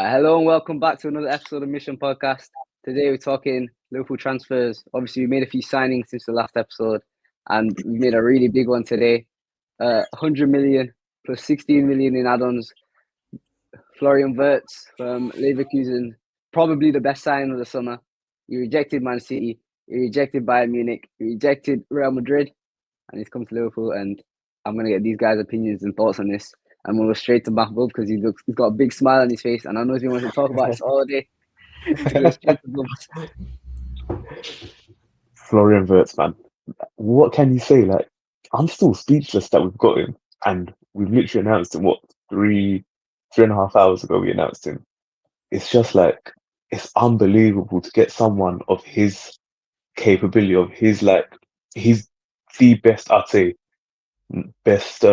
Hello and welcome back to another episode of Mission Podcast. Today we're talking Liverpool transfers. Obviously, we made a few signings since the last episode, and we made a really big one today. 100 million plus 16 million in add-ons. Florian Wirtz from Leverkusen, probably the best signing of the summer. He rejected Man City, he rejected Bayern Munich, he rejected Real Madrid, and he's come to Liverpool. And I'm going to get these guys' opinions and thoughts on this. I'm going to go straight to Mahmoud because he's got a big smile on his face, and I know he wants to talk about this all day. So go straight to Bubs. Florian Wirtz, man. What can you say? Like, I'm still speechless that we've got him, and we've literally announced him. What, 3.5 hours ago? We announced him. It's just like it's unbelievable to get someone of his capability, of his he's the best. I'd say best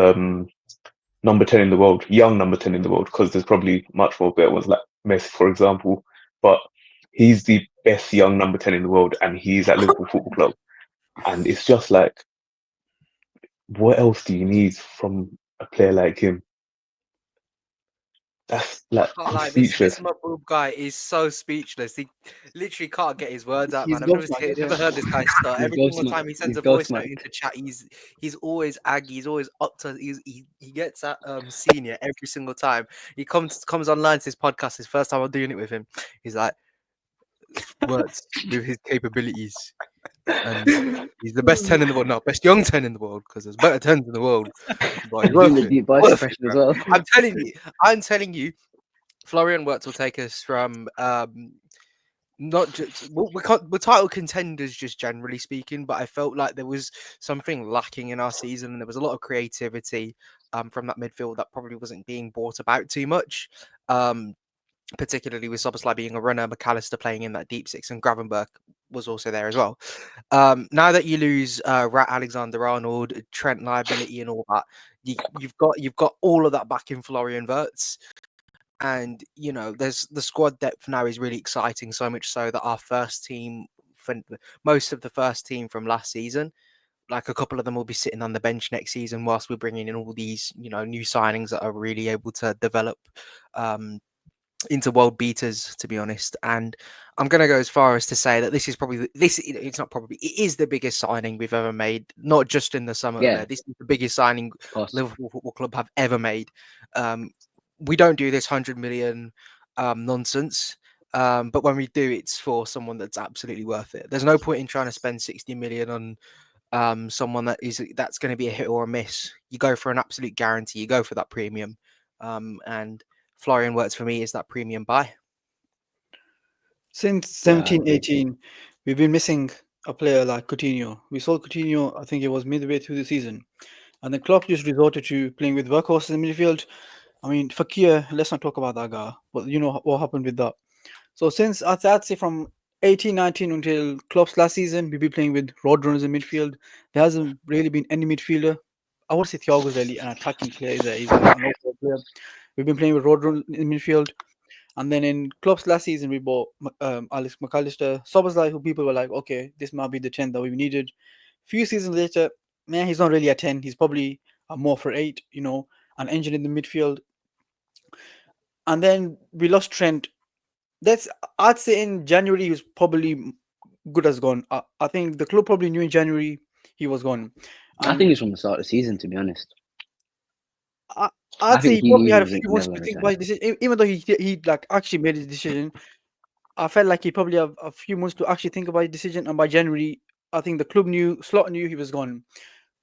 number 10 in the world, young number 10 in the world, because there's probably much more better ones like Messi, for example. But he's the best young number 10 in the world, and he's at Liverpool Football Club. And it's just like, what else do you need from a player like him? That's like, I'm This speechless. Mahmoud guy is so speechless. He literally can't get his words out, He's man. I've gobsmacked, never heard this guy start. He's Every single gobsmacked. time he sends He's a voice note gobsmacked. into chat, he's always aggy. He's always up to. He gets at senior every single time. He comes online to his podcast. His first time I'm doing it with him. He's like, words with his capabilities. And he's the best 10 in the world, no, best young 10 in the world, because there's better 10s in the world. But he's Doing worth the it. deep voice Worth impression it, as bro. well. I'm telling you, Florian Wirtz will take us from not just we're title contenders, just generally speaking, but I felt like there was something lacking in our season, and there was a lot of creativity from that midfield that probably wasn't being brought about too much. Particularly with Szoboszlai being a runner, McAllister playing in that deep six, and Gravenberch was also there as well. Now that you lose Rat Alexander-Arnold, Trent liability, and all that, you've got all of that back in Florian Wirtz. And there's the squad depth now is really exciting, so much so that our first team, for most of the first team from last season, like a couple of them will be sitting on the bench next season whilst we're bringing in all these new signings that are really able to develop into world beaters, to be honest. And I'm going to go as far as to say that this is probably it's not probably, it is the biggest signing we've ever made, not just in the summer. Yeah. This is the biggest signing Of course. Liverpool Football Club have ever made. We don't do this 100 million nonsense, but when we do, it's for someone that's absolutely worth it. There's no point in trying to spend 60 million on someone that's going to be a hit or a miss. You go for an absolute guarantee. You go for that premium, and Florian Wirtz for me is that premium buy. Since 17-18, we've been missing a player like Coutinho. We sold Coutinho, I think it was midway through the season. And the Klopp just resorted to playing with workhorses in midfield. I mean, Fakir, let's not talk about that guy. But you know what happened with that. So since I'd say from 18-19 until Klopp's last season, we've been playing with roadrunners in midfield. There hasn't really been any midfielder. I would say Thiago's really an attacking player. He's an overall player. We've been playing with roadrunners in midfield. And then in Klopp's last season, we bought Alex McAllister, Szoboszlai, who people were like, okay, this might be the 10 that we needed. Few seasons later, man, he's not really a 10. He's probably more for 8, an engine in the midfield. And then we lost Trent. I'd say in January, he was probably good as gone. I think the club probably knew in January he was gone. I think it's from the start of the season, to be honest. I'd say he probably had a few months to think about his decision. Even though he like actually made his decision, I felt like he probably have a few months to actually think about his decision. And by January, I think the club Slot knew he was gone.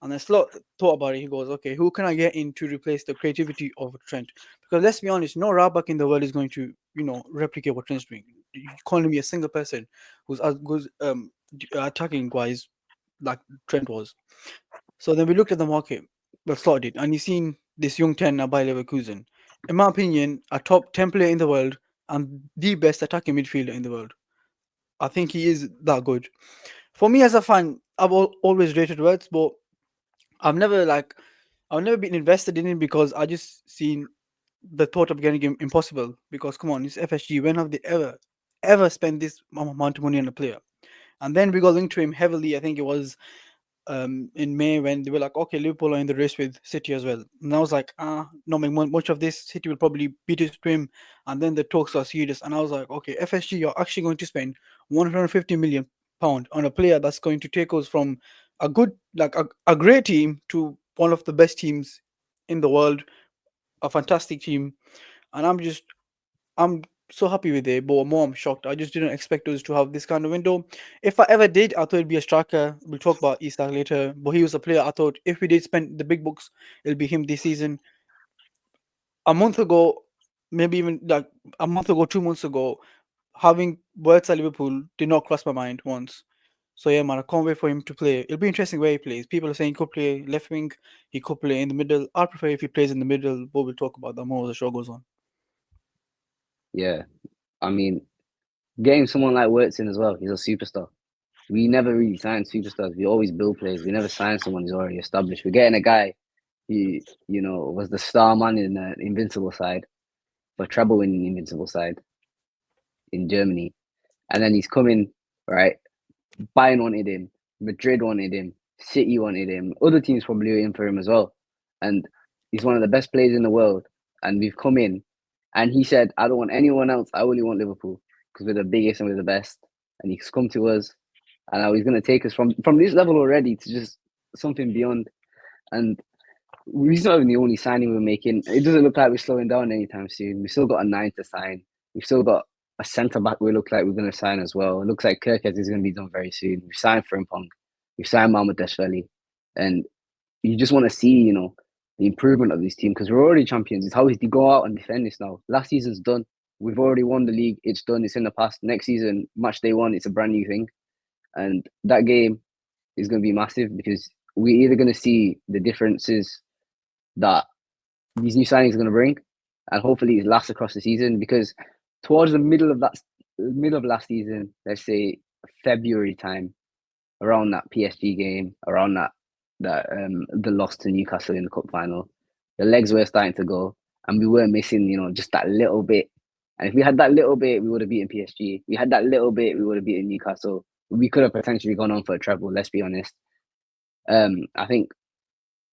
And then Slot thought about it. He goes, okay, who can I get in to replace the creativity of Trent? Because let's be honest, no right back in the world is going to, replicate what Trent's doing. You can't me a single person who's as good attacking wise like Trent was. So then we looked at the market, well, Slot did, and he's seen this young 10 by Leverkusen. In my opinion, a top 10 player in the world and the best attacking midfielder in the world. I think he is that good. For me as a fan, I've always rated Wirtz, but I've never been invested in it because I just seen the thought of getting him impossible. Because come on, it's FSG. When have they ever spent this amount of money on a player? And then we got linked to him heavily. I think it was in May when they were like, okay, Liverpool are in the race with City as well. And I was like, not make much of this. City will probably beat it to him. And then the talks are serious. And I was like, okay, FSG, you're actually going to spend 150 million pound on a player that's going to take us from a good, like a great team to one of the best teams in the world, a fantastic team. And I'm so happy with it, but more I'm shocked. I just didn't expect us to have this kind of window. If I ever did, I thought it'd be a striker. We'll talk about Isak later, but he was a player I thought if we did spend the big bucks, it'll be him this season. A month ago, maybe even like a month ago, 2 months ago, having words at Liverpool did not cross my mind once. So yeah, man, I can't wait for him to play. It'll be interesting where he plays. People are saying he could play left wing, he could play in the middle. I prefer if he plays in the middle, but we'll talk about that more as the show goes on. Yeah, I mean, getting someone like Wirtz in as well, he's a superstar. We never really sign superstars. We always build players. We never sign someone who's already established. We're getting a guy who, was the star man in the Invincible side, for treble winning Invincible side in Germany. And then he's coming, right? Bayern wanted him, Madrid wanted him, City wanted him, other teams probably were in for him as well. And he's one of the best players in the world. And we've come in, and he said, I don't want anyone else. I only want Liverpool because we're the biggest and we're the best. And he's come to us, and now he's going to take us from this level already to just something beyond. And he's not even the only signing we're making. It doesn't look like we're slowing down anytime soon. We've still got a 9 to sign. We've still got a centre back we look like we're going to sign as well. It looks like Kirkes is going to be done very soon. We've signed Frimpong. We've signed Mohamed Deshveli. And you just want to see, the improvement of this team because we're already champions. It's how we go out and defend this now. Last season's done. We've already won the league. It's done. It's in the past. Next season, match day 1, it's a brand new thing. And that game is going to be massive because we're either going to see the differences that these new signings are going to bring, and hopefully it lasts across the season. Because towards the middle of last season, let's say February time, around that PSG game, around that the loss to Newcastle in the cup final, the legs were starting to go, and we were missing, just that little bit. And if we had that little bit, we would have beaten PSG. We had that little bit, we would have beaten Newcastle. We could have potentially gone on for a treble. Let's be honest. I think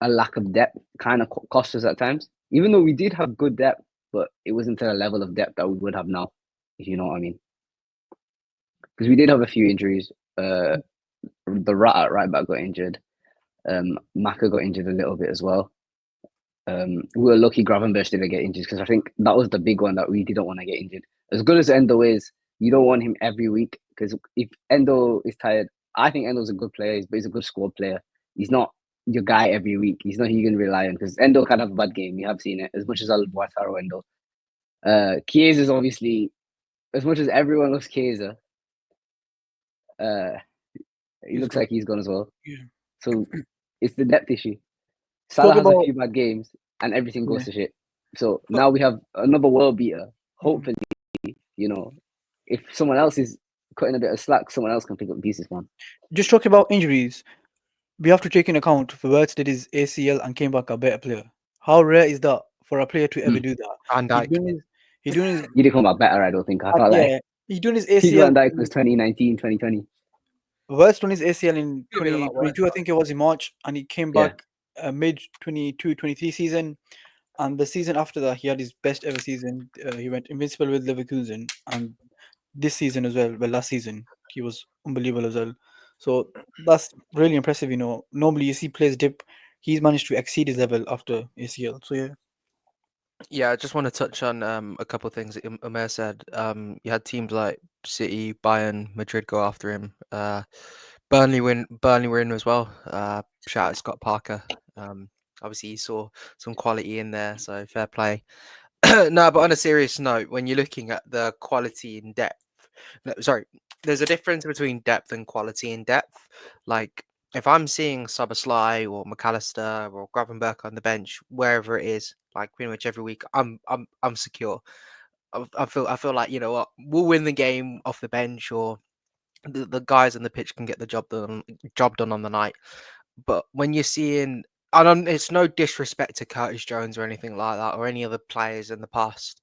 a lack of depth kind of cost us at times, even though we did have good depth, but it wasn't to the level of depth that we would have now, if you know what I mean. Because we did have a few injuries. The rat at right back got injured. Maka got injured a little bit as well. We were lucky Gravenberch didn't get injured because I think that was the big one that we didn't want to get injured. As good as Endo is, you don't want him every week because if Endo is tired, I think Endo's a good player, but he's a good squad player. He's not your guy every week. He's not who you can rely on because Endo can have a bad game. We have seen it as much as I love Wataru Endo. Chiesa is obviously, as much as everyone loves Chiesa, he looks like he's gone as well. Yeah. So it's the depth issue. Salah has about- a few bad games and everything goes Yeah. to shit. So now we have another world beater. Hopefully, if someone else is cutting a bit of slack, someone else can pick up the pieces, man. Just talking about injuries, we have to take in account Wirtz did his ACL and came back a better player. How rare is that for a player to ever do that? Van Dijk. He doing his He didn't come back better, I don't think. I felt yeah, like he doing his Peak ACL. Van Dijk was 2019, 2020. Wirtz done his ACL in Could've been a lot worse. 2022, I think it was in March, and he came Yeah. back mid 22-23 season. And the season after that, he had his best ever season. He went invincible with Leverkusen, and this season as well. Well, last season he was unbelievable as well. So that's really impressive. Normally you see players dip. He's managed to exceed his level after ACL. So yeah, Yeah, I just want to touch on a couple of things that Umair said. You had teams like City, Bayern, Madrid go after him. Burnley were in as well. Shout out Scott Parker. Obviously, he saw some quality in there, so fair play. No, but on a serious note, when you're looking at the quality and depth, there's a difference between depth and quality and depth. Like if I'm seeing Szoboszlai or McAllister or Gravenberch on the bench, wherever it is, like pretty much every week, I'm secure. I feel like what, we'll win the game off the bench, or the guys on the pitch can get the job done on the night. But when you're seeing, it's no disrespect to Curtis Jones or anything like that, or any other players in the past.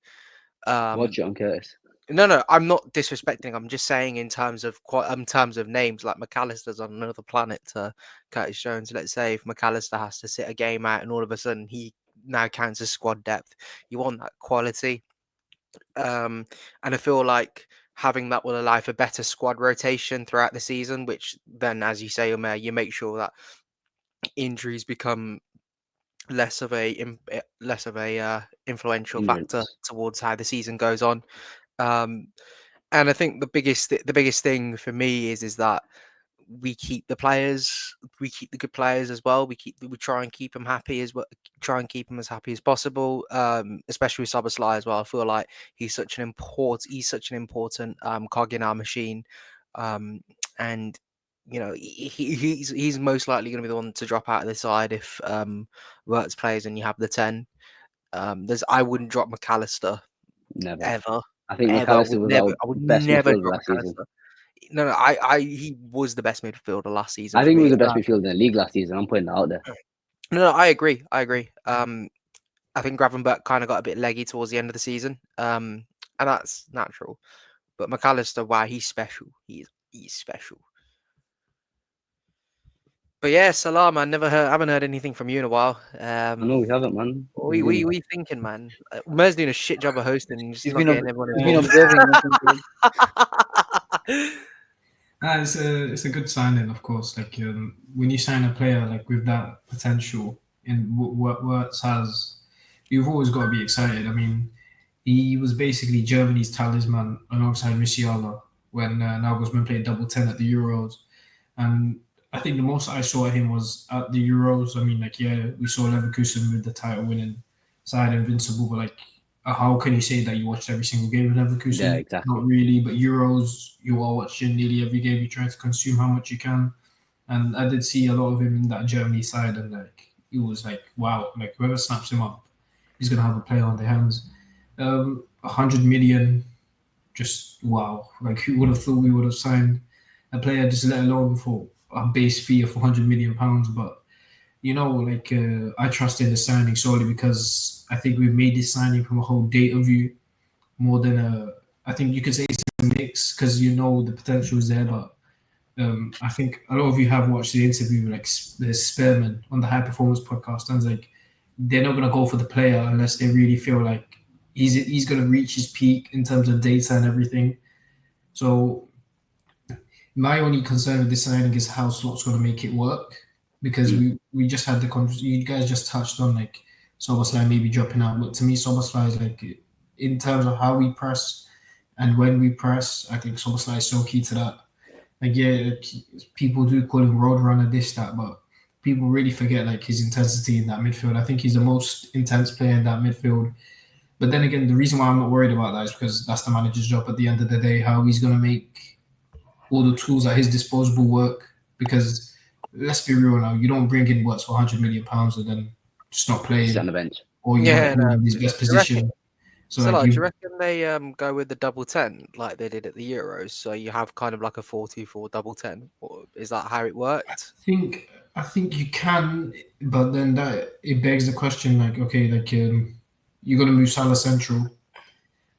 Watch it on Curtis. No, I'm not disrespecting. I'm just saying in terms of names, like McAllister's on another planet to Curtis Jones. Let's say if McAllister has to sit a game out and all of a sudden he now counts as squad depth, you want that quality. And I feel like having that will allow for better squad rotation throughout the season, which then, as you say, Omer, you make sure that injuries become less of a influential factor Hindrance. towards how the season goes on. And I think the biggest thing for me is that we keep the good players as well. We try and keep them happy as well. Try and keep them as happy as possible. Especially with Szoboszlai as well. I feel like he's such an important cog in our machine. And he's most likely going to be the one to drop out of the side if Wirtz plays and you have the 10. I wouldn't drop McAllister Never. ever. I think Ever. McAllister was our I would best never midfielder drop last season. McAllister. No, he was the best midfielder last season. I think for he was me. the best midfielder in the league last season. I'm putting that out there. No, I agree. I think Gravenberch kind of got a bit leggy towards the end of the season. And that's natural. But McAllister, wow, he's special. He's special. But yeah, Salam, haven't heard anything from you in a while. I know we haven't, man. What are you thinking, man? Umer's doing a shit job of hosting. And just He's not been getting everyone involved. observing. It's a good signing, of course. Like when you sign a player like with that potential and what Wirtz has, you've always got to be excited. I mean, he was basically Germany's talisman alongside Musiala when Nagelsmann played double 10 at the Euros, and I think the most I saw him was at the Euros. I mean, like, yeah, we saw Leverkusen with the title-winning side, invincible, but like, how can you say that you watched every single game of Leverkusen? Yeah, exactly. Not really, but Euros, you are watching nearly every game. You try to consume how much you can, and I did see a lot of him in that Germany side, and like, it was like, wow, like whoever snaps him up, he's gonna have a player on their hands. 100 million, just wow! Like, who would have thought we would have signed a player, just let alone for a base fee of 400 million pounds? But like I trust in the signing solely because I think we've made this signing from a whole data view more than I think you could say it's a mix because the potential is there. But I think a lot of you have watched the interview, like the Spearman on the High Performance podcast, and it's like they're not gonna go for the player unless they really feel like he's gonna reach his peak in terms of data and everything. So my only concern with this signing is how Slot's going to make it work, because we just had you guys just touched on like Szoboszlai maybe dropping out, but to me Szoboszlai is like, in terms of how we press and when we press, I think Szoboszlai is so key to that. Like, yeah, people do call him roadrunner, this, that, but people really forget like his intensity in that midfield. I think he's the most intense player in that midfield. But then again, the reason why I'm not worried about that is because that's the manager's job at the end of the day, how he's going to make all the tools at his disposal work. Because let's be real now, you don't bring in Wirtz for 100 million pounds and then just not play Sit on the bench. or in his best position. So do you reckon they go with the double 10 like they did at the Euros? So you have kind of like a 4-2-4 double 10, or is that how it worked? I think you can, but then that it begs the question, like, okay, like you're gonna move Salah central,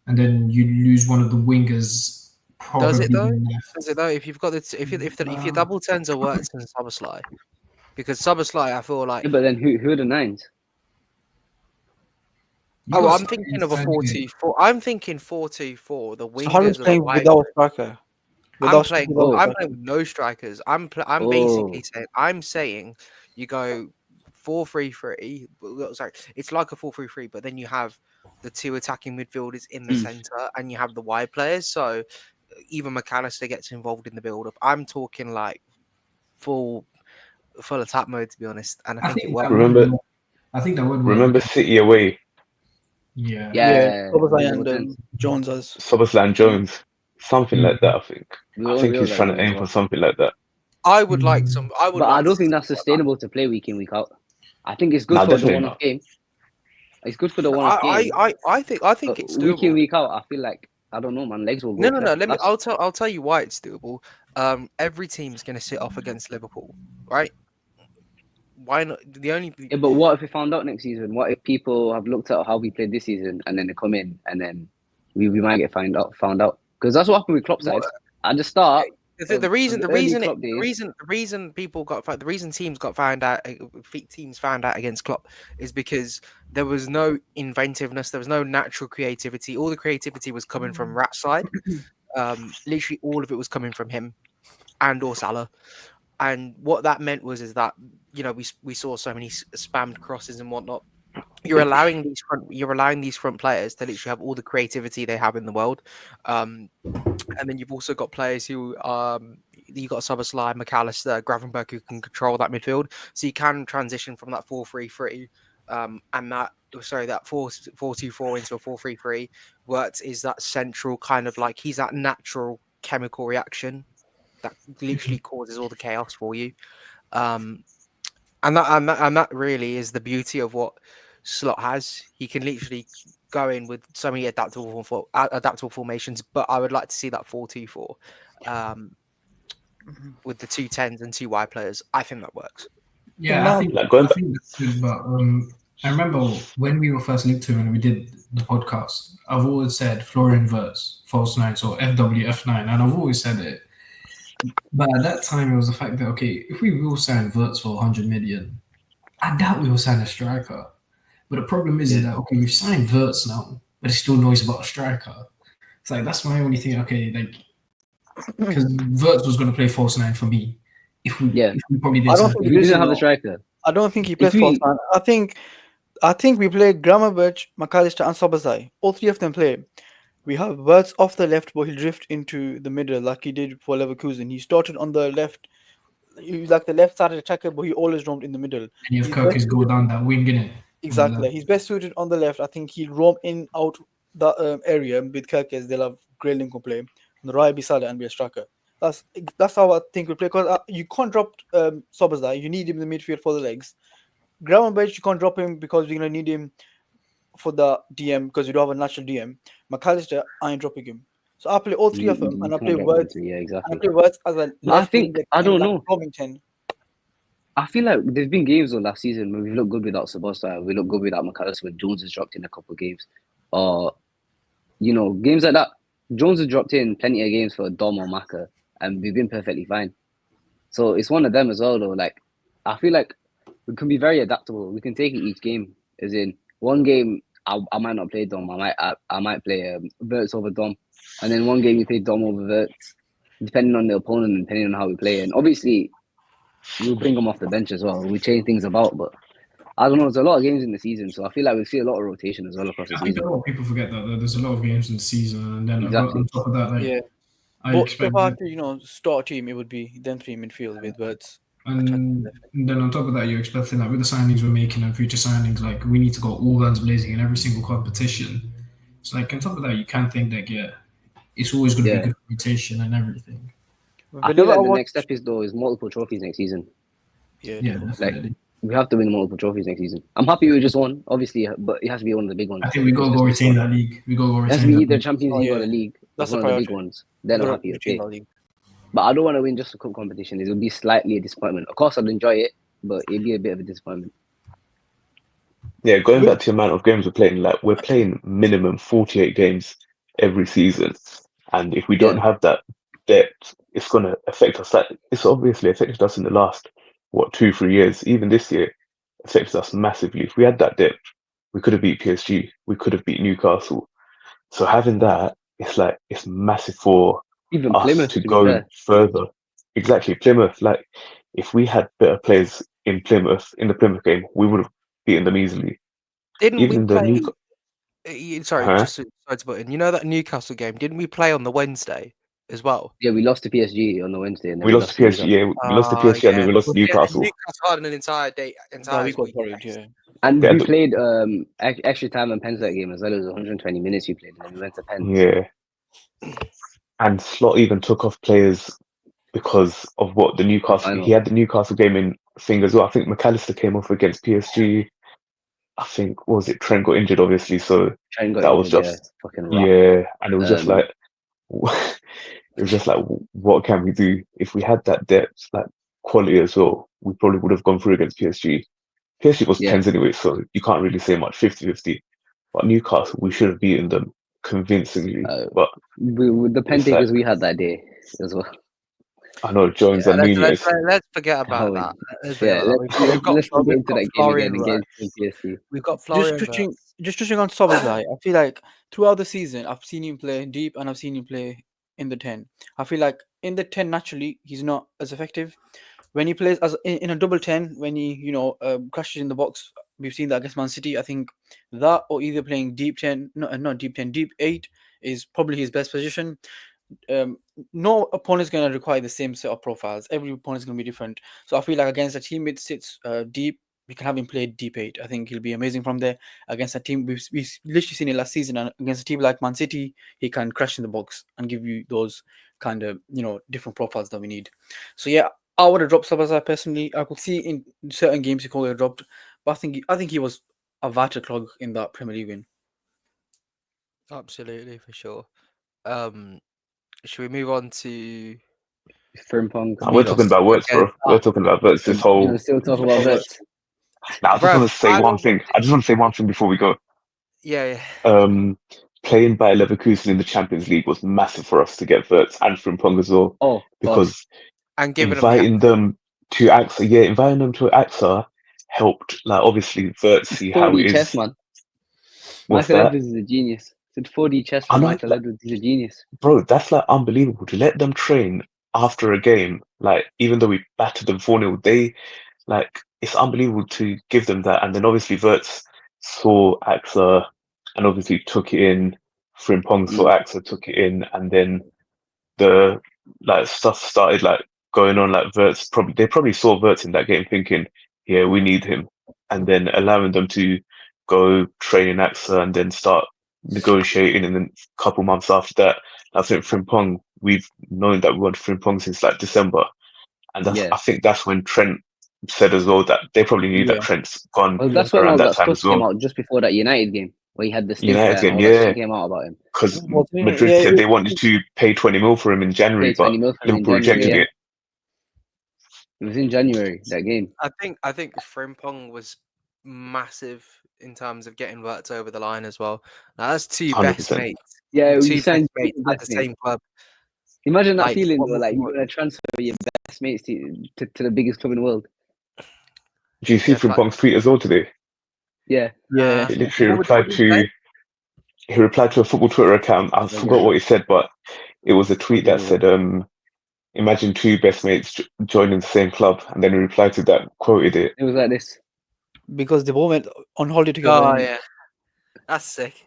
and then you lose one of the wingers. Does it though? Left. Does it though? If you've got if your double 10s are Wirtz and Szoboszlai, because Szoboszlai, I feel like. Yeah, but then who are the nines? I'm thinking of a 4-2-4. I'm thinking 4-2-4. The wingers. So how is playing without a striker? I'm playing with no strikers. I'm basically saying you go 4-3-3. Sorry, it's like a 4-3-3, but then you have the two attacking midfielders in the center, and you have the wide players. So even McAllister gets involved in the build-up. I'm talking like full attack mode, to be honest. And I think it works. I think that would work. Remember City away? Yeah. Szoboszlai and Jones as Szoboszlai and Jones. Something like that, I think. I think he's trying to aim for something like that. I would like some. But I don't think that's sustainable to play week in, week out. I think it's good for the one-off game. It's good for the one-off game. I think it's doable. Week in, week out. I feel like, I don't know, man. Legs will go. No. I'll tell you why it's doable. Every team's going to sit off against Liverpool, right? Why not? Yeah, but what if we found out next season? What if people have looked at how we played this season and then they come in and then we might get found out because that's what happened with Klopp side at the start. The reason teams got found out, teams found out against Klopp is because there was no inventiveness, there was no natural creativity. All the creativity was coming from Rat's side. Literally all of it was coming from him and or Salah. And what that meant is that we saw so many spammed crosses and whatnot. You're allowing these front players to literally have all the creativity they have in the world, and then you've also got players who you got Szoboszlai, McAllister, Gravenberch who can control that midfield, so you can transition from that 4-3-3 and that 4-2-4 into a 4-3-3. Wirtz is that central kind of like he's that natural chemical reaction that literally causes all the chaos for you, and that really is the beauty of what Slot has. He can literally go in with so many adaptable formations, but I would like to see that 4-2-4 with the 2 10s and 2 wide players. I think that works. Yeah, I think that's good. But I remember when we were first linked to him and we did the podcast, I've always said Florian Wirtz, false 9, so FWF9, and I've always said it. But at that time, it was the fact that, okay, if we will sign Wirtz for 100 million, I doubt we will sign a striker. But the problem is that, okay, we've signed Wirtz now, but it's still noise about a striker. It's like, that's my only thing, okay, like, because Wirtz was going to play false 9 for me. If we probably did. I don't think we didn't have the striker. I don't think he plays false 9. I think we play Gravenberch, McAllister, and Szoboszlai. All 3 of them play. We have Wirtz off the left, but he'll drift into the middle like he did for Leverkusen. He started on the left. He was like the left-sided attacker, but he always roamed in the middle. And you have Kirkis go down that wing, innit? Exactly. He's best suited on the left. I think he'll roam in out the area with Kirkis. They'll have great link play. On the right, be Salah and be a striker. That's how I think we play. Because you can't drop Szoboszlai. You need him in the midfield for the legs. Gravenberch, you can't drop him because you're going to need him for the DM because you don't have a natural DM. McAllister, I ain't dropping him. So I play all 3 of them and I play Wirtz. Yeah, exactly. And I play Wirtz as a left. I don't know. Robinson. I feel like there's been games on last season where we look good without Szoboszlai, we look good without McAllister when Jones has dropped in a couple of games. Or, games like that. Jones has dropped in plenty of games for Dom or Maka, and we've been perfectly fine. So it's one of them as well, though. Like, I feel like we can be very adaptable. We can take it each game. As in, one game, I might not play Dom. I might play Wirtz over Dom. And then one game you play Dom over Wirtz, depending on the opponent and depending on how we play. And obviously, we'll bring them off the bench as well. We change things about, but I don't know. There's a lot of games in the season, so I feel like we'll see a lot of rotation as well across the season. I think a lot of people forget that there's a lot of games in the season, and then on top of that, I expect to start a team, it would be them 3 midfield with Wirtz. And then on top of that, you're expecting that with the signings we're making and future signings, like we need to go all guns blazing in every single competition. So like on top of that, you can't think that it's always going to be good rotation and everything. I feel like the next step is multiple trophies next season. Yeah, definitely. Like, we have to win multiple trophies next season. I'm happy with just one, obviously, but it has to be one of the big ones. I think we gotta go retain that league. It has to be either Champions League or the league. That's one of the big ones. Then I'm happy. Okay. But I don't want to win just a cup competition. It will be slightly a disappointment. Of course, I'd enjoy it, but it'd be a bit of a disappointment. Yeah, going back to the amount of games we're playing, like we're playing minimum 48 games every season, and if we don't have that depth, it's going to affect us. Like, it's obviously affected us in the last 2-3 years. Even this year, affected us massively. If we had that depth, we could have beat PSG, we could have beat Newcastle. So having that, it's massive for even us Plymouth to go further. Exactly, Plymouth. Like if we had better players in the Plymouth game, we would have beaten them easily. Didn't even we play? Huh? Just to put in. You know that Newcastle game? Didn't we play on the Wednesday as well? Yeah, we lost to PSG on the Wednesday, and then we lost to PSG. Yeah, we lost to PSG, and then we lost to Newcastle. Newcastle had an entire week. And we played extra time and pens that game as well. It was 120 minutes we played, and then we went to pens. Yeah. And Slot even took off players because of what the Newcastle. He had the Newcastle game in thing as well. I think McAllister came off against PSG. I think Trent got injured, obviously. So that was just fucking and it was just like it was just like, what can we do if we had that depth, like quality as well? We probably would have gone through against PSG. PSG was 10s anyway, so you can't really say much. 50-50. But Newcastle, we should have beaten them convincingly. Uh, But with the pen it's like, takers we had that day as well. I know Jones Yeah, and Nunez. let's forget about Howie. that. Let's forget Yeah, about that. We've got let's not get we've into got that game Florian again Wirtz. against PSG. We've got Just Florian touching, Wirtz. just touching on Szoboszlai, I feel like throughout the season, I've seen him play deep and I've seen him play in the 10. I feel like in the 10, naturally, he's not as effective. When he plays as in a double 10, when he, crashes in the box, we've seen that against Man City. I think that or either playing deep 10, no, not deep 10, deep 8 is probably his best position. No opponent is going to require the same set of profiles. Every opponent is going to be different. So I feel like against a team that sits deep, we can have him play deep 8. I think he'll be amazing from there. Against a team, we've literally seen it last season. And against a team like Man City, he can crash in the box and give you those kind of different profiles that we need. So yeah, I would have dropped Sabazar personally. I could see in certain games he could have dropped, but I think he was a vital clog in that Premier League win. Absolutely, for sure. Should we move on to Frimpong. Nah, we're talking about Wirtz, bro. We're talking about Wirtz. This You whole. want to still talk about Wirtz? Now, I just Bruv, want to say I one don't thing. I just want to say one thing before we go. Yeah. Playing by Leverkusen in the Champions League was massive for us to get Wirtz and Frimpong as well, Oh, God. because And giving them the inviting them to AXA helped. Like, obviously, Wirtz see how 4D it chess, is. man. What's Michael that? Edwards is a genius. It's 4D chess I from know, Michael Edwards. He's a genius. bro, that's like unbelievable to let them train after a game. Like, even though we battered them 4-0, it's unbelievable to give them that. And then obviously Wirtz saw AXA and obviously took it in. Frimpong saw AXA, took it in, and then the stuff started going on. Like they probably saw Wirtz in that game, thinking, "Yeah, we need him," and then allowing them to go train in AXA and then start negotiating. And then a couple months after that, I think Frimpong. We've known that we want Frimpong since December, and I think that's when Trent said as well that they probably knew that Trent's gone Well, that's when around all that that time stuff as came well. out just before that United game where he had the stink United and game, all that yeah, shit came out about him. because Wasn't it? Madrid Yeah, said they wanted to pay 20 mil for him in January, Paid 20 but mil for him in Liverpool January, rejected yeah. it. It was in January, that game. I think Frimpong was massive in terms of getting Wirtz over the line as well. Now, that's two best 100%. mates. Yeah, Two you best signed mates at the best mate. same club. Imagine that Like, feeling, what though, more like can you you're want? going to transfer your best mates to the biggest club in the world. Do you see Yeah, fact. Frimpong's tweet as well today? Yeah. Yeah. He literally What replied did he say? to a football Twitter account. I forgot what he said, but it was a tweet that said, imagine two best mates joining the same club, and then he replied to that, quoted it. It was like this. Because they both went on holiday together. Oh, innit? yeah. That's sick.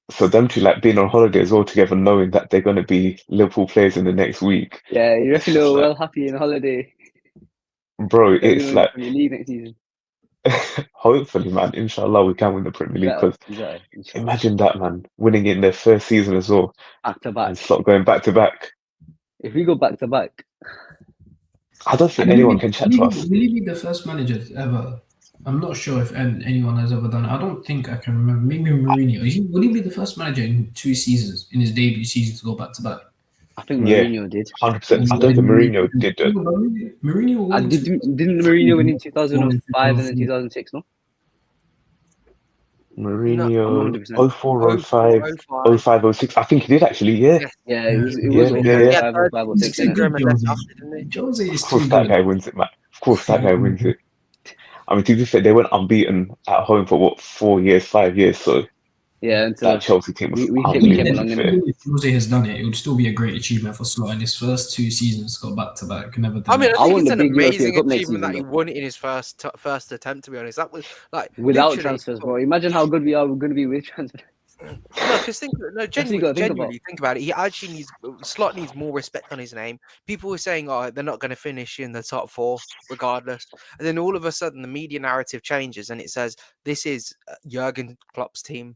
So them two being on holiday as well together, knowing that they're going to be Liverpool players in the next week. Yeah, you reckon It's they just were well happy in holiday. bro, They're it's going to win the Premier League next season. hopefully, man, inshallah, we can win the Premier League, because Inshallah. imagine that, man, winning it in their first season as well, Back to back. and Slot going back to back. If we go back to back, I don't think anyone can chat to us. Will he be the first manager ever? I'm not sure if anyone has ever done it. I don't think I can remember. Maybe Mourinho. Will he be the first manager in 2 seasons, in his debut season, to go back to back? I think Mourinho did. 100%. I don't think Mourinho did it. Mourinho won Didn't Mourinho win in 2005 and then 2006, no? Mourinho, I'm 100%. 04, 05, 05, 06. I think he did actually, yeah. Yeah, it was Yeah. 05, 06, He's too innit? good, Jose Of is course too that good. guy wins it, man. Of course that guy wins it. I mean, to be fair, they went unbeaten at home for 4 years, 5 years. So yeah, until that Chelsea team was we unbelievable. came along, To be innit? fair. If Jose has done it, it would still be a great achievement for Slot. In his first 2 seasons, got back to back. Never done I mean, it. I think want it's the an big European amazing Cup next achievement season, that he though. won it in his first attempt. To be honest, that was Without literally, transfers, bro. Imagine how good we're going to be with transfers. No, because genuinely think about it. He actually needs Slot needs more respect on his name. People were saying, "Oh, they're not going to finish in the top 4, regardless." And then all of a sudden, the media narrative changes, and it says this is Jurgen Klopp's team.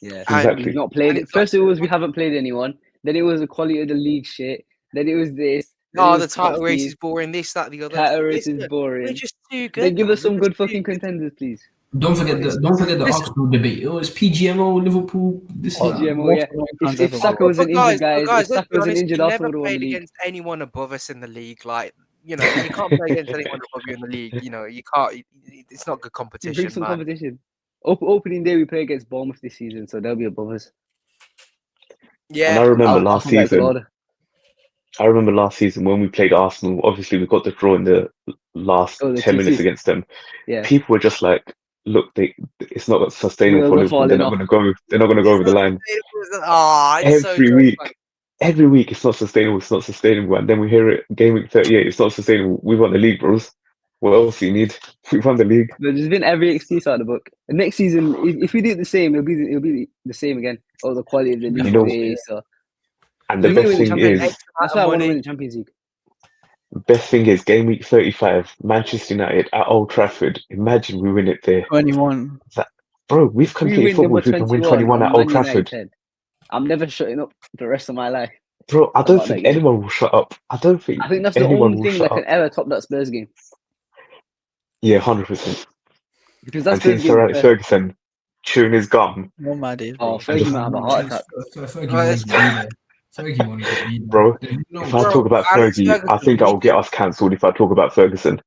Yeah, Exactly. we've not played. First, it was we haven't played anyone. Then it was the quality of the league shit. Then it was this. Oh, the title race is boring. This, that, the other. Title race is boring. We're just too good. Then give us some good fucking contenders, please. Don't forget the Arsenal debate. It was PGMO, Liverpool. This PGMO, yeah. If Saka was an injured, guys, if Saka was an injured, Arsenal would have won the league. Against anyone above us in the league, like you can't play against anyone above you in the league. You can't. It's not good competition. Bring some competition. Opening day, we play against Bournemouth this season, so they'll be above us. Yeah, I remember I'll last come back to season. order. I remember last season when we played Arsenal. Obviously, we got the draw in the last Oh, the 10 minutes 2-2. against them. Yeah. People were just like, "Look, it's not sustainable Wheels for are Liverpool. They're falling not off. going to go. They're not going to go over the line Oh, it's so every good. week. Every week, it's not sustainable. It's not sustainable." And then we hear it, game week 38. It's not sustainable. We won the league, bros. What else do you need? We won the league. There's been every excuse out of the book. And next season, if we do it the same, it'll be the same again. Oh, the quality of the league You know, today. So and we're the going to best win the thing Champions is, League. That's why I want to win the Champions League. game week 35, Manchester United at Old Trafford. Imagine we win it there. 21. Bro, we've We completed win football. number We can win 21 21 at on Old Man United Trafford. 10. I'm never shutting up the rest of my life. Bro, I don't about that think game. anyone will shut up. I don't think I think that's the anyone only will thing shut that can up. ever top that Spurs game. Yeah, 100%. Because that And seeing Spurs game Sir was Alex perfect. Ferguson chewing his gum, No mad days, Oh, bro. Fergie might have a heart attack. Fergie won't even be there. Fergie won't even be there. bro. There's no If I Bro, talk about Alex Fergie, I Ferguson, think we I'll need get to- us cancelled. If I talk about Ferguson,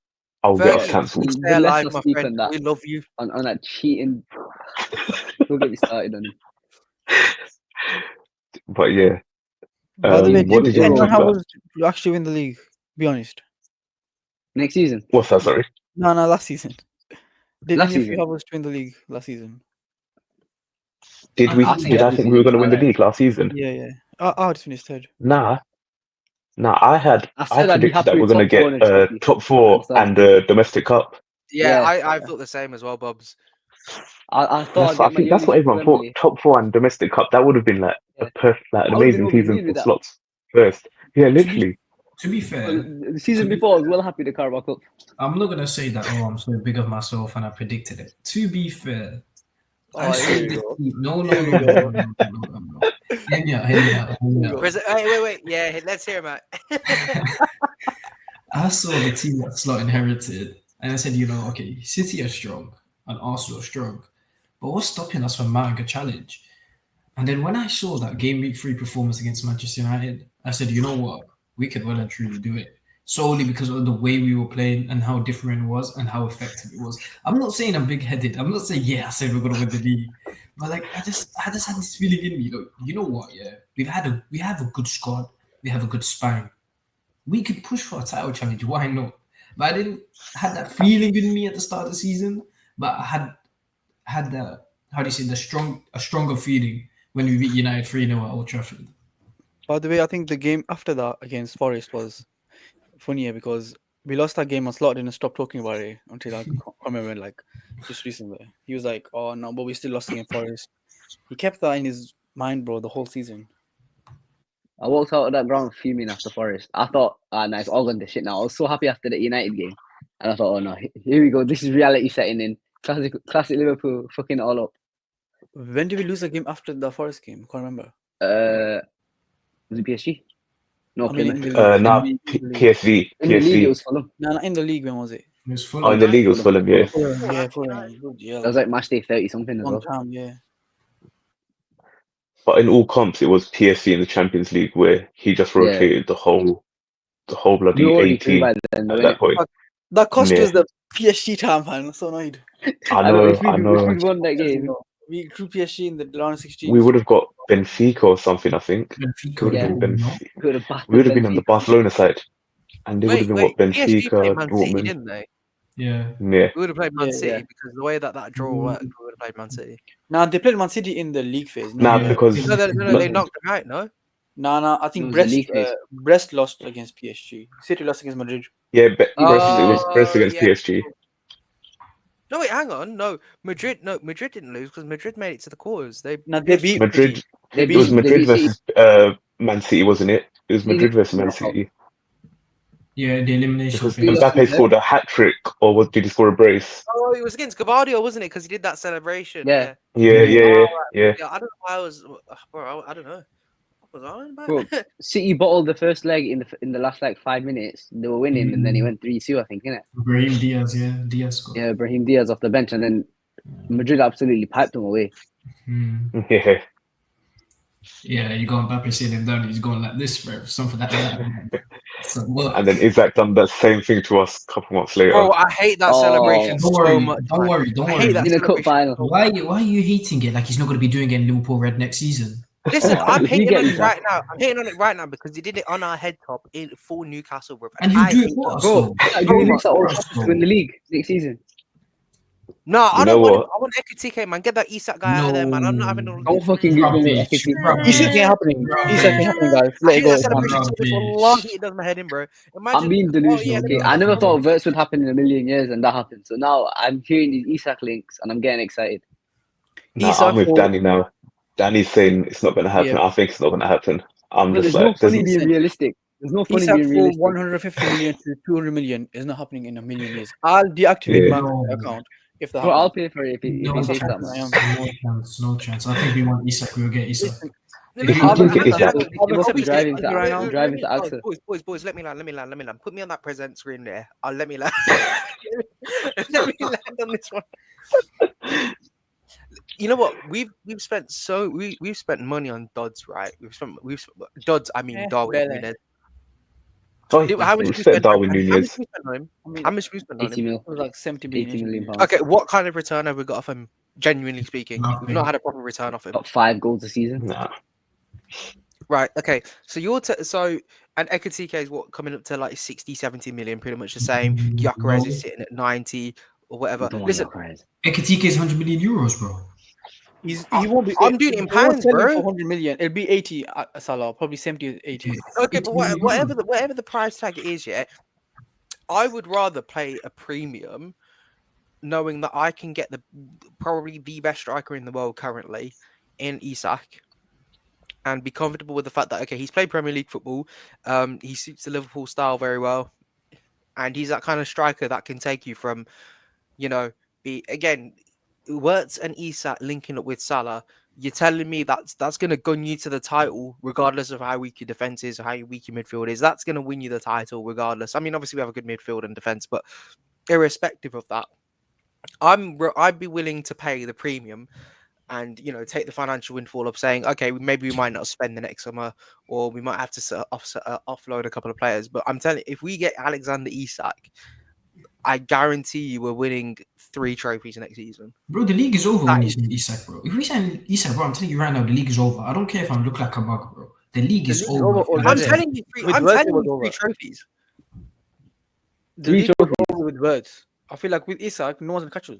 I'll get us Fergie, cancelled. please stay But let's alive, not my speak friend. on that. We love you. On that cheating. Don't get me started on him. But yeah, By the way, what did you want to anyone talk have about? us to actually win the league? Be honest. Next season. What's that? Sorry. No, last season. Did Last any of season? you have us to win the league last season? Did we? I think Did I every think we were season going to win the started. league last season? Yeah. I would finish third. Nah. I I said I'd be predicted happy that we're with going to top 4 get and a trophy. top 4 Start. and the domestic cup. Yeah, Yeah. I thought the same as well, Bobs. I thought I'd get my I think that's yearly what everyone thought. Wembley. Top 4 and domestic cup. That would have been like Yeah. a perfect, like an I would've been amazing over the season moon for with that. slots first. Yeah, literally. To be fair, The season before, I was well happy with the Carabao Cup. I'm not gonna say that. Oh, I'm so big of myself and I predicted it. To be fair, I Oh, saw here we this go. team. No. Here we go. Hear me out. Wait. Yeah, let's hear him out. I saw the team that Slot inherited, and I said, okay, City are strong and Arsenal are strong, but what's stopping us from mounting a challenge? And then when I saw that game week 3 performance against Manchester United, I said, you know what? We could well and truly do it. Solely because of the way we were playing and how different it was and how effective it was. I'm not saying I'm big-headed. I'm not saying, I said we're gonna win the league. But like I just had this feeling in me. Look, you know what? Yeah, we have a good squad. We have a good spine. We could push for a title challenge. Why not? But I didn't had that feeling in me at the start of the season. But I had the a stronger feeling when we beat United 3-0 at Old Trafford. By the way, I think the game after that against Forest was funnier because we lost that game and Slot didn't stop talking about it until I remember like just recently. He was like, "Oh no, but we still lost against Forest." He kept that in his mind, bro, the whole season. I walked out of that ground fuming after Forest. I thought, nice, all gone to shit now. I was so happy after the United game. And I thought, oh no, here we go. This is reality setting in. Classic Liverpool fucking it all up. When did we lose a game after the Forest game? I can't remember. Was it PSG? No, I mean, Plymouth. PSV. In the league, it was Fulham. No, not in the league. When was it? It was Oh, in the league, it was Fulham, yeah. Yeah, Fulham. That was like match day 30 something as Long well. time, yeah. But in all comps, it was PSV in the Champions League where he just rotated the whole bloody We already through 18 by then, at that point. That cost Yeah. us the PSG time, man. I'm so annoyed. I know. If we'd won that game. We drew PSG in the round of 16. We would have got Benfica or something, I think. Benfica, Would have Yeah. been we would have battered we would have been on the Benfica. Barcelona side. And they would have been what, PSG played Benfica, Man City, Dortmund. didn't they? Yeah. Yeah. We would have played Man Yeah, City yeah. because the way that draw worked, we would have played Man City. Nah, they played Man City in the league phase. Nah, Yeah. because No, they knocked them out. No, Nah. I It think was the Brest, league phase. Brest lost against PSG. City lost against Madrid. yeah, Brest, it was Oh, Brest against yeah. PSG. No, wait, hang on. No, Madrid didn't lose because Madrid made it to the quarters. They beat Madrid. City. It was Madrid City. versus Man City, wasn't it? It was Madrid versus Man City. Yeah, the elimination Because phase. Mbappe scored a hat trick, or did he score a brace? Oh, it was against Gavardio, wasn't it? Because he did that celebration. Yeah. Yeah. Yeah, I don't know why I was. Bro, I don't know. What was I on about? Bro, City bottled the first leg in the last like 5 minutes. They were winning, and then he went 3-2, I think, innit? Brahim Diaz, yeah. Diaz scored. Yeah, Brahim Diaz off the bench, and then Madrid absolutely piped them away. Yeah. Yeah, you go on Mbappe sitting down, he's going like this, bro. Something like that. So, what? And then Isaac done that same thing to us a couple months later. Bro, I hate that celebration Don't so worry, much. don't man. worry, don't I worry. hate that In a cup celebration final. so much. Why are you hating it like he's not going to be doing it in Liverpool Red next season? Listen, I'm If you hating get on it Isak, right now. I'm hating on it right now because he did it on our head top for Newcastle, bro. And he'll I do it hate for that. us, bro, though. that Bro, guy looks at all For us, chances to win the league next season. No, I You know don't want him. what? I want Ekitike, man. Get that Isak guy out of there, man. I'm not having no. Don't fucking give me Rubbish, Ekitike. Isak rubbish. ain't happening. Isak ain't happening, guys. I Let it hate go. that celebration so much. Rubbish. Wallahi, it does my head in, bro. Imagine. I'm being Oh, delusional, yeah, okay? let me I never imagine. thought Wirtz would happen in a million years, and that happened. So now I'm hearing these Isak links, and I'm getting excited. No, Isak I'm with for Danny now. Danny's saying it's not going to happen. yeah. I think it's not going to happen. I'm But just there's no like, there's funny being realistic. There's no funny Isak being for realistic. 150 million to 200 million is not happening in a million years. I'll deactivate Yeah. my No. account if that Bro, I'll happens. pay for it if No it takes that, chance. man. No chance. No chance. I think we want Isak. We'll get Isak. Listen, No, If no, you hang can on, get hang on, Isak, hang on. I'm I'll up to be driving right now. to driving to Guys, Axel. boys, let me land. Put me on that present screen there. Let me land. Let me land on this one. You know what? We've spent we've spent money on Dodds, right? We've spent Dodds. I mean Darwin. Barely. Nunez. Oh, How much we did we set spend? Darwin How much Nunez. we spent on him? I mean, How much we spent on 80 him? mil. it was like 70 million. 80 million pounds. Okay, what kind of return have we got off him? Genuinely speaking, we've Nothing. not had a proper return off him. Got 5 goals a season. Nah. Right. Okay. So and Ekitike is what coming up to like 60, 70 million, pretty much the same. Gyökeres is sitting at 90 or whatever. Don't want Listen, Gyökeres. Ekitike is 100 million euros, bro. He won't be. I'm doing it in they won't pounds, sell him bro. for 100 million. It'll be 80 at Salah, probably 70 or 80. Okay, 80 but million whatever euros. whatever the price tag is, yeah, I would rather pay a premium, knowing that I can get probably the best striker in the world currently in Isak, and be comfortable with the fact that okay, he's played Premier League football, he suits the Liverpool style very well, and he's that kind of striker that can take you from, Wirtz and Isak linking up with Salah. You're telling me that's going to gun you to the title, regardless of how weak your defense is or how weak your midfield is. That's going to win you the title, regardless. I mean, obviously we have a good midfield and defense, but irrespective of that, I'd be willing to pay the premium and take the financial windfall of saying, okay, maybe we might not spend the next summer, or we might have to offload a couple of players. But I'm telling you, if we get Alexander Isak, I guarantee you we're winning 3 trophies next season. Bro, the league is over when you sign Isak, bro. If we sign Isak, bro, I'm telling you right now, the league is over. I don't care if I look like a bug, bro. The league is league is over. over already. I'm telling you, With Wirtz, it was over. 3 trophies. The 3 league was trophies. over with Wirtz. I feel like with Isak, no one's gonna catch us.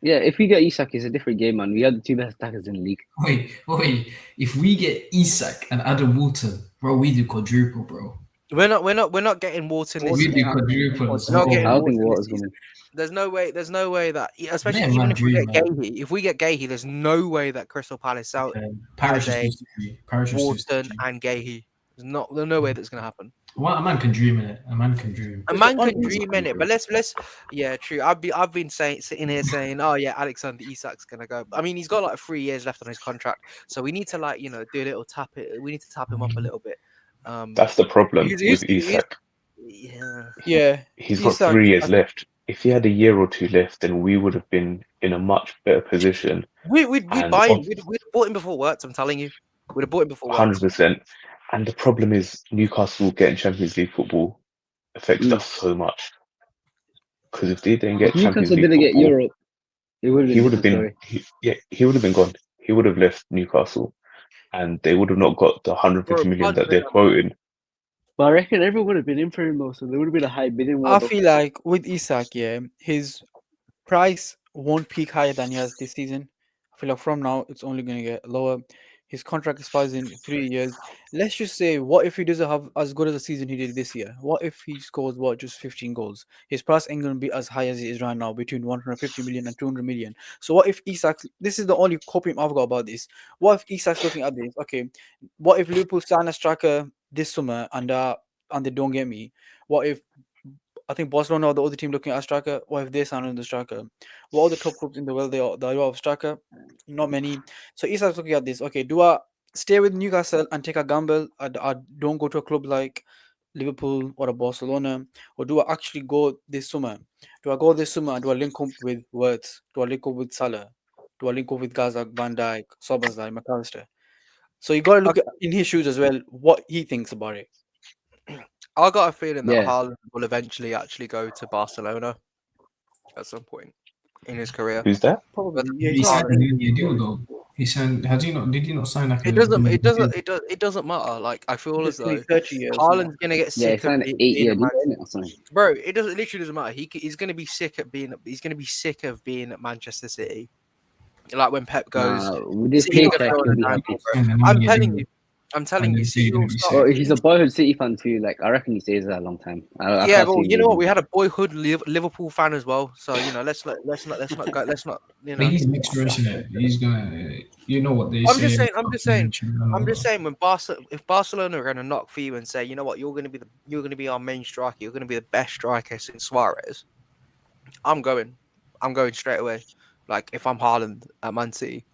Yeah, if we get Isak, it's a different game, man. We are the 2 best attackers in the league. Wait. If we get Isak and Adam Wharton, bro, we do quadruple, bro. We're not getting Wharton this We season. do quadruple as We're not well. getting I don't think Wharton Water's this season. coming. There's no way that, especially Yeah, even man, if we get dream, man. Gahey, there's no way that Crystal Palace out Parish has a is 2-3. Parish is Wharton 2-3. and Gahey. There's no way that's gonna happen. Well, a man can dream in it. A man can dream. A man can dream in it, but let's yeah, true. I've been sitting here saying, oh yeah, Alexander Isak's gonna go. I mean, he's got like 3 years left on his contract, so we need to do a little tap it. We need to tap him up a little bit. That's the problem He's- with Isak. Yeah, He's got Isak, 3 years left. If he had a year or 2 left, then we would have been in a much better position. We'd And buy him. We'd have bought him before Wirtz. I'm telling you, we'd have bought him before Wirtz. 100%. And the problem is Newcastle getting Champions League football affects us so much. Because if they didn't get If Champions Newcastle League didn't get football, Europe, it would he have would have been. been he would have been gone. He would have left Newcastle, and they would have not got the 150 million that they're quoting. But I reckon everyone would have been in for him though, so there would have been a high bidding war. I though. feel like with Isak, yeah, his price won't peak higher than he has this season. I feel like from now it's only gonna get lower. His contract expires in 3 years. Let's just say, what if he doesn't have as good as a season he did this year? What if he scores just 15 goals? His price ain't gonna be as high as it is right now, between 150 million and 200 million. So what if Isak? This is the only coping I've got about this. What if Isak's looking at this? Okay, what if Liverpool sign a striker this summer and they don't get me? What if I think Barcelona are the other team looking at a striker? What if they sign on the striker? What are the top clubs in the world they have striker? Not many. So Isak's looking at this. Okay, do I stay with Newcastle and take a gamble? I don't go to a club like Liverpool or a Barcelona, or do I actually go this summer? Do I go this summer and do I link up with Wirtz? Do I link up with Salah? Do I link up with guys like Van Dijk, Szoboszlai, McAllister? So you got to look at, in his shoes as well, what he thinks about it. I got a feeling that Yeah. Haaland will eventually actually go to Barcelona at some point in his career. Who's that? Probably. But Yeah, He he's signed not- a 1 year deal, though. He signed. Has he not? Did he not sign like It doesn't matter. Like I feel as It's gonna though be 30 years. Haaland's gonna get Yeah, sick it's of an being 8-year at deal, Man isn't it, or something? Bro, it literally doesn't matter. He's gonna be sick at being. He's gonna be sick of being at Manchester City. Like when Pep goes, With this City's gonna paycheck, throw he'll in be a happy. tackle, bro. I'm telling you, City will start. Well, he's a boyhood City fan too. Like I reckon he stays there a long time. I Yeah, can't well, see him you know what? leaving. We had a boyhood Liverpool fan as well. So you know, let's not go. Let's not. You But know. he's mixed race in it. He's gonna. You know what they I'm say. just saying. When if Barcelona are going to knock for you and say, you know what, you're going to be our main striker. You're going to be the best striker since Suarez. I'm going straight away. Like if I'm Haaland at Man City,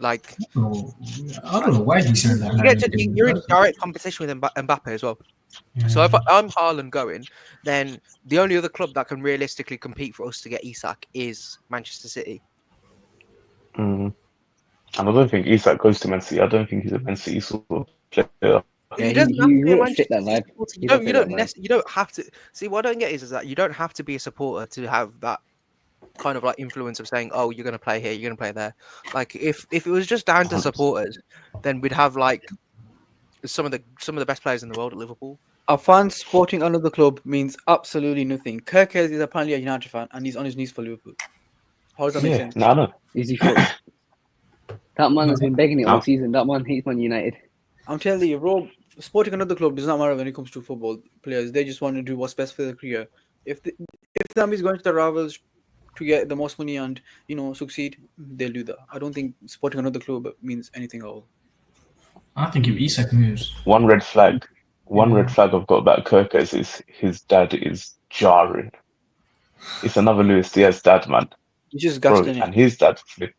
like I don't know why he signed that. you're in direct competition with Mbappe as well. So if I'm Haaland going, then the only other club that can realistically compete for us to get Isak is Manchester City. And I don't think Isak goes to Man City. I don't think he's a Man City sort of player. He doesn't have to be a won't fit Manchester that City vibe. supporter. You don't have to see. What I don't get is that you don't have to be a supporter to have that kind of like influence of saying, "Oh, you're going to play here, you're going to play there." Like if it was just down to supporters, then we'd have like some of the best players in the world at Liverpool. A fan supporting another club means absolutely nothing. Kirkes is apparently a United fan and he's on his knees for Liverpool. How does that make sense? No. Is he fucked? That man has been begging it all season. That man hates Man United. I'm telling you, bro, supporting another club does not matter when it comes to football players. They just want to do what's best for their career. If them is going to the rivals to get the most money and succeed, they'll do that. I don't think supporting another club means anything at all. I think if Isak moves, one red flag I've got about Kirkes is his dad is jarring. It's another Luis Diaz dad, man. He's just Bro, gassed in and it. his dad just But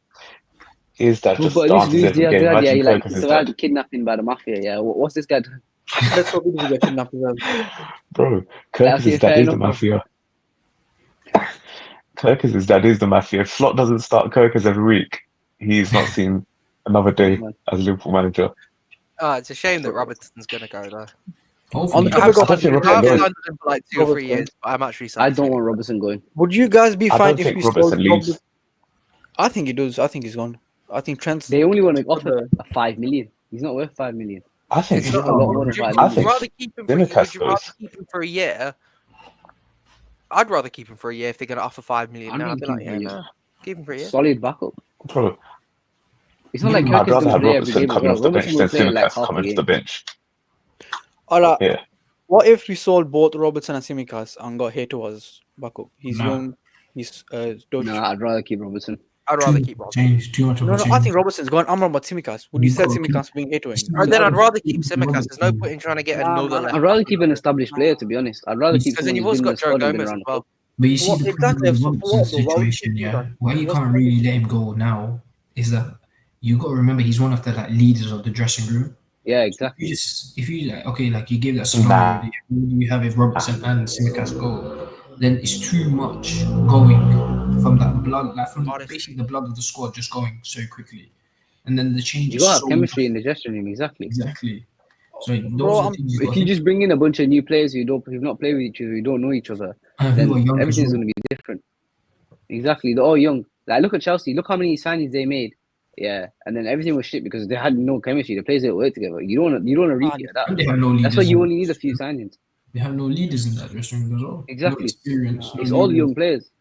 at least dances Luis every Diaz, game. yeah, Imagine he like Kirkes' survived dad. kidnapping by the mafia. Yeah, what's this guy doing? Let's hope he doesn't get kidnapped as well. Bro, Kirkes' dad is the mafia. Kirkes' dad is the mafia. If Slot doesn't start Kirkes every week, he's not seen another day as Liverpool manager. It's a shame that Robertson's going to go though. On the topic of for like 2 or 3 years, but I'm actually sad. I don't want Robertson going. Would you guys be fine if we Robertson leaves? I think he does. I think he's gone. I think Trent's. They only want to offer 5 million. He's not worth 5 million. I think he's a lot more than 5 million. Would you rather keep him for a year? I'd rather keep him for a year if they're going to offer 5 million. Now I'd be like, no, keep him for a year. Solid backup. Bro, it's not like I'd rather have Robertson coming off the bench than Tsimikas coming off the bench. Alright. Yeah. What if we sold both Robertson and Tsimikas and got Hato as backup? He's young. He's Dutch. No, I'd rather keep Robertson. I'd rather keep Robertson. I think Robertson's gone. I'm about Tsimikas. Would you sell Tsimikas being Hatoing? Then I'd rather keep Tsimikas. There's no point in trying to get another. I'd rather keep an established player, to be honest. I'd rather keep. Because then you've also got Joe Gomez as well. But you see the situation, why you can't really let him go now is that you got to remember he's one of the leaders of the dressing room. Yeah, exactly. If you you give that scenario, you have if Robertson and Tsimikas go, then it's too much going from that blood, basically the blood of the squad just going so quickly, and then the change. You got chemistry in the dressing room, exactly. So if you just bring in a bunch of new players who've not played with each other, who don't know each other, then everything's going to be different. Exactly, they're all young. Like look at Chelsea. Look how many signings they made. Yeah, and then everything was shit because they had no chemistry. The players didn't work together. You don't want to repeat that. They have no leaders. That's why you only need a few signings. They have no leaders in that dressing room as well. Exactly. No experience. It's all young players.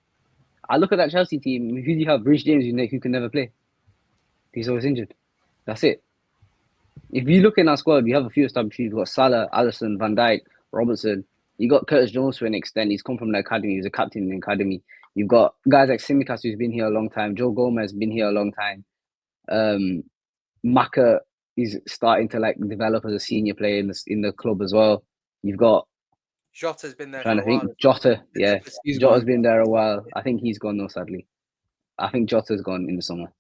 I look at that Chelsea team. Who do you have? Reece James, who can never play. He's always injured. That's it. If you look in our squad, we have a few established. You've got Salah, Alisson, Van Dijk, Robertson. You got Curtis Jones to an extent. He's come from the academy. He's a captain in the academy. You've got guys like Tsimikas, who's been here a long time. Joe Gomez been here a long time. Maka is starting to develop as a senior player in the club as well. You've got Jota's been there. Trying to think. Jota, yeah, Jota's been there a while. I think he's gone though. Sadly, I think Jota's gone in the summer.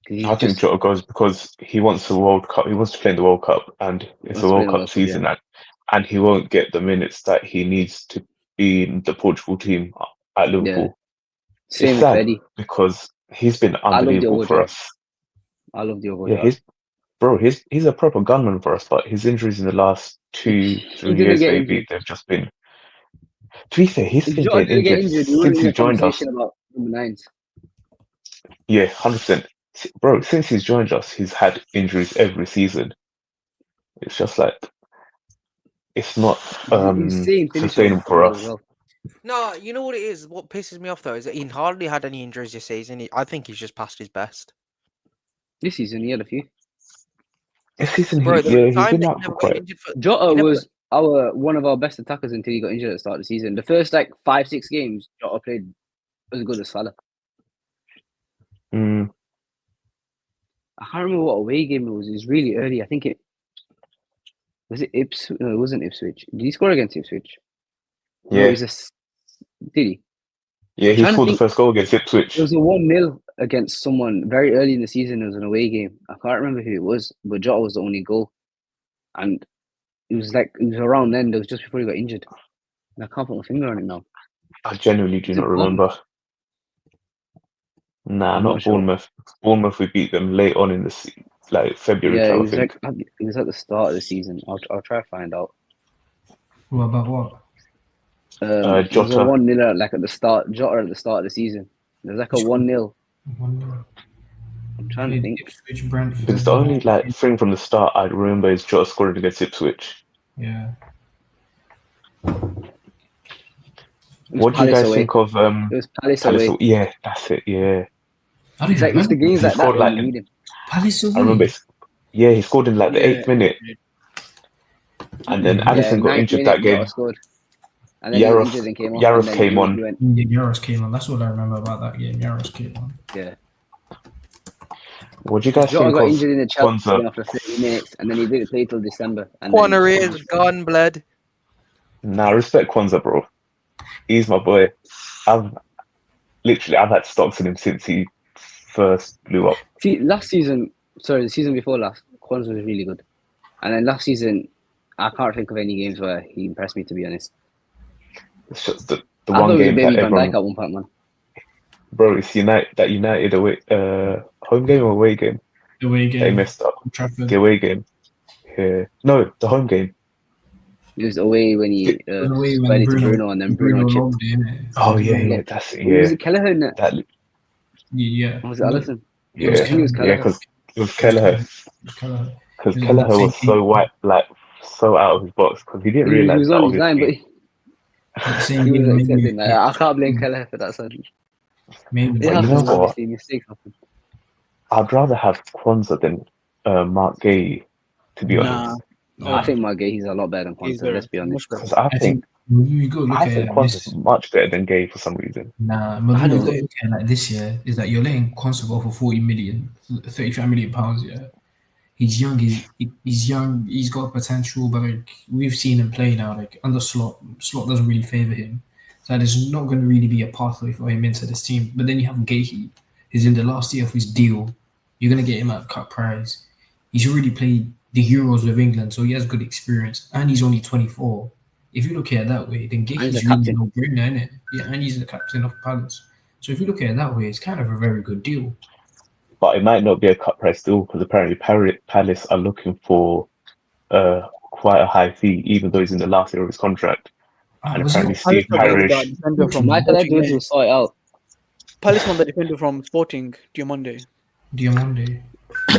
I think Jota goes because he wants the World Cup. He wants to play in the World Cup, and it's a World Cup season, and he won't get the minutes that he needs to be in the Portugal team at Liverpool. Yeah. Same with Eddie, because he's been unbelievable for us. I love the overall. Yeah, he's a proper gunman for us, but his injuries in the last 2-3 years maybe they've just been. To be fair, he's been getting injured since he joined us. About number 9s. Yeah, 100%. bro, since he's joined us, he's had injuries every season. It's just like it's not Insane finisher sustainable for as us. well. No, you know what it is? What pisses me off though is that he hardly had any injuries this season. I think he's just past his best. This season he had a few. This season, Bro, there was he's time been that he out for never got quite. injured for. Jota he never was one of our best attackers until he got injured at the start of the season. The first like 5-6 games, Jota played as good as Salah. Mm, I can't remember what away game it was. It was really early. I think it was it Ipswich. No, it wasn't Ipswich. Did he score against Ipswich? No, yeah, it was did he? yeah, he trying to scored the think. first goal against Ipswich. It was a 1-0 against someone very early in the season. It was an away game. I can't remember who it was, but Jota was the only goal. And it was around then. It was just before he got injured. And I can't put my finger on it now. I genuinely do Is it not remember. Nah, I'm not not sure. Bournemouth. Bournemouth, we beat them late on in the like February Yeah, time, it I was think. it was at the start of the season. I'll try to find out. What about what? It was a Jota. 1-0 like at the start. Jota at the start of the season. It was like a 1-0. I'm trying to think. Ipswich, Brentford. Because the only like thing from the start I remember is Jota scoring against Ipswich. Yeah. What do you Palace guys away. think of It was Palace away. Yeah, that's it. Yeah, I don't It's even it's the remember. games He like that scored, when like, you need him. Palace away. I remember. He scored in like the 8th minute, and then Alisson got 9th injured minute, that game. Jota scored. And then he got injured and came off. And Yaros then came on. he went, Yeah, Yaros came on. That's all I remember about that game. Yaros came on. yeah. What do you guys Jota think got of injured in the Chelsea Kwanzaa? game after 30 minutes, and then he didn't play till December. And corner then is gone, blood. Nah, respect Kwanzaa, bro. He's my boy. I've had stocks in him since he first blew up. See, the season before last, Kwanzaa was really good. And then last season, I can't think of any games where he impressed me, to be honest. It's just the I thought one it was a game baby that Van Dijk everyone, at one point, man. bro. It's United away, home game or away game. The away game. They messed up. Trafford. The away game. Yeah. No, the home game. It was away when he It was away spread when it to Bruno, and then Bruno chipped. lobbed it, innit? Oh yeah, that's it. Was Yeah, it Kelleher in it? that. Yeah. Or was it Alisson? Yeah, was I think it was yeah, Kelleher. because it was Kelleher. Kelleher. Because He was Kelleher the was same so game. white, like so out of his box, because he didn't He realize was that on his line, but obviously. The same he was game, accepting that. I can't blame Kelleher for that. So maybe. it But you happens, know what? obviously. Mistakes happen. I'd rather have Kwanzaa than Mark Gay, to be honest. I think Margay, he's a lot better than He's Kwanzaa, let's be honest. Because I I think think you go look I at think it Kwanzaa's this. much better than Gay for some reason. Nah, but I you don't go think- look at like this year is that you're letting Kwanzaa go for 40 million, 35 million pounds. Yeah, he's young. He's young. He's got potential, but like we've seen him play now. Like under Slot doesn't really favor him. So there's not going to really be a pathway for him into this team. But then you have Gahey. He's in the last year of his deal. You're going to get him at cut price. He's already played the Euros with England, so he has good experience. And he's only 24. If you look at it that way, then he's Gahey's a really captain. no-brainer, isn't it? Yeah, and he's the captain of Palace. So if you look at it that way, it's kind of a very good deal. But it might not be a cut price deal because apparently Palace are looking for quite a high fee, even though he's in the last year of his contract. And Was apparently he- Steve Parish. Defender from Michael Sporting, Edwards will sort it out. Palace won the defender from Sporting Diamande. Diamande.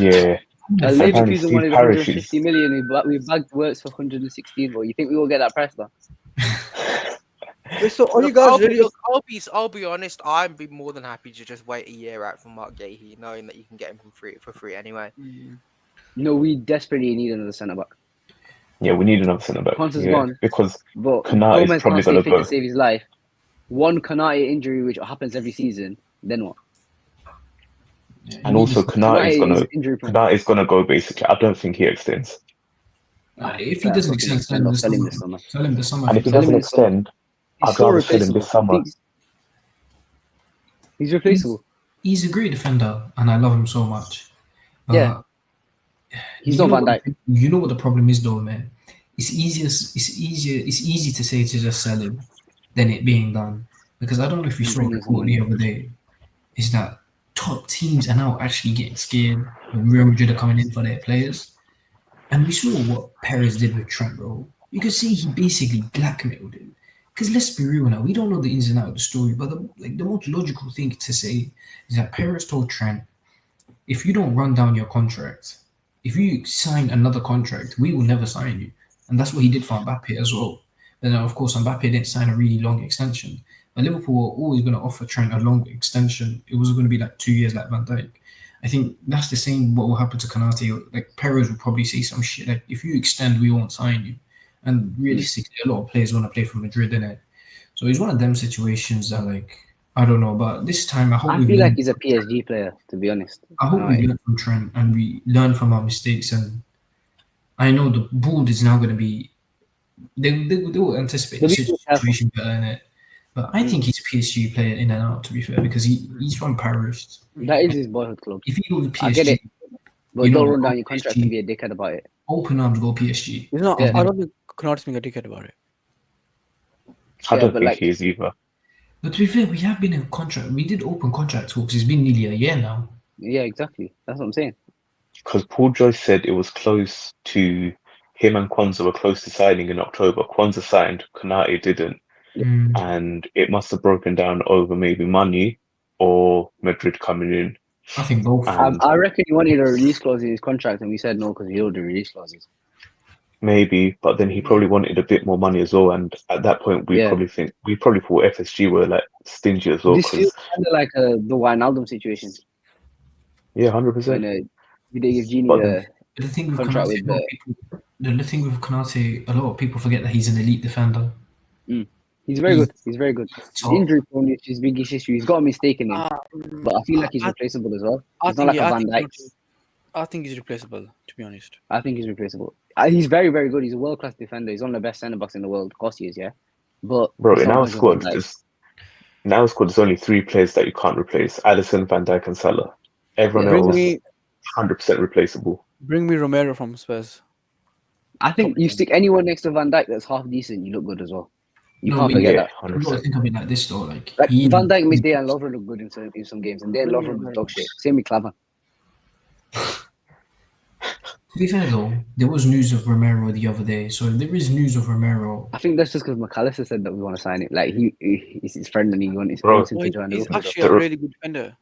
Yeah. Leverkusen Steve wanted Parish 150 million. We bagged Wirtz for 116. But you think we will get that price though? Wait, so are you Look, guys really? I'll be honest. I'd be more than happy to just wait a year out for Mark Gahey, knowing that you can get him for free anyway. No, we desperately need another centre back. Yeah, we need another centre back. Kwanzaa's Yeah, gone. because But Konate is Gomez probably can't stay gonna fit go. to save his life. One Konate injury, which happens every season, then what? And also Konate is injury prone. is gonna go basically. I don't think he extends. If he doesn't extend, sell him this summer. Sell him this summer. And if he Sell him doesn't this summer. extend, He's I'd so rather sell him replaceable. this summer. He's replaceable. He's a great defender, and I love him so much. But Yeah. He's you not know Van Dijk. You know what the problem is, though, man. It's easy to say to just sell him than it being done. Because I don't know if you And saw a bring in report someone the other day. Is that top teams are now actually getting scared when Real Madrid are coming in for their players. And we saw what Perez did with Trent, bro. You could see he basically blackmailed him. Because let's be real now, we don't know the ins and outs of the story, but the most logical thing to say is that Perez told Trent, if you don't run down your contract, if you sign another contract, we will never sign you. And that's what he did for Mbappe as well. But now, of course, Mbappe didn't sign a really long extension. But Liverpool were always going to offer Trent a long extension. It was going to be like 2 years like Van Dijk. I think that's the same what will happen to Konate. Like Perez will probably say some shit like, if you extend, we won't sign you. And realistically, a lot of players want to play for Madrid, innit? So it's one of them situations that, like, I don't know. But this time, I hope I we feel like he's a PSG player, to be honest. I hope we learn from Trent and we learn from our mistakes. And I know the board is now going to be. They will anticipate the They'll be careful. situation better in it. But I think he's a PSG player in and out, to be fair, because he's from Paris. That is his boyhood club. If he goes to PSG, I get it. But you know, don't run down your PSG. contract and be a dickhead about it. open arms go PSG. You know, Yeah. I don't think Konate's being a dickhead about it. I Yeah, don't but think like- he is either. But to be fair, we have been in contract. We did open contract talks. It's been nearly a year now. Yeah, exactly. That's what I'm saying. Because Paul Joyce said it was close to him and Kwanzaa were close to signing in October. Kwanzaa signed, Konate didn't, and it must have broken down over maybe money or Madrid coming in. I think both. And I reckon he wanted a release clause in his contract, and we said no because he don't do release clauses. maybe, but then he probably wanted a bit more money as well. And at that point, we Yeah. probably thought FSG were like stingy as well. This feels Because kind of like the Wijnaldum situation yeah, when 100%. they give Genie But the The thing with contract Konate, with the thing with Konate, a lot of people forget that he's an elite defender. He's very good. He's very good. So Injury prone is his biggest issue. He's got a mistake in him, but I feel like he's replaceable as well. He's not like a Van Dijk. I think he's replaceable, to be honest. I think he's replaceable. He's very, very good. He's a world class defender. He's one of the best centre backs in the world. Of course he is, yeah. But bro, he's in not our as good as squad, Van Dijk. there's only 3 players that you can't replace: Alisson, Van Dijk, and Salah. Everyone Yeah. else Bring me 100% replaceable. Romero from Spurs. I think you stick anyone next to Van Dijk that's half decent, you look good as well. You No, can't but forget yeah, that. you got to 100%. think of it like this though. Like Like he, Van Dijk, midday, and Lovren look good in some games, and then Lovren was dog shit. Same with Claver. to be fair though, there was news of Romero the other day. So if there is news of Romero, I think that's just because McAllister said that we want to sign it. Like he's his friend and he wants Bro, him to join He's Liverpool. actually a really good defender.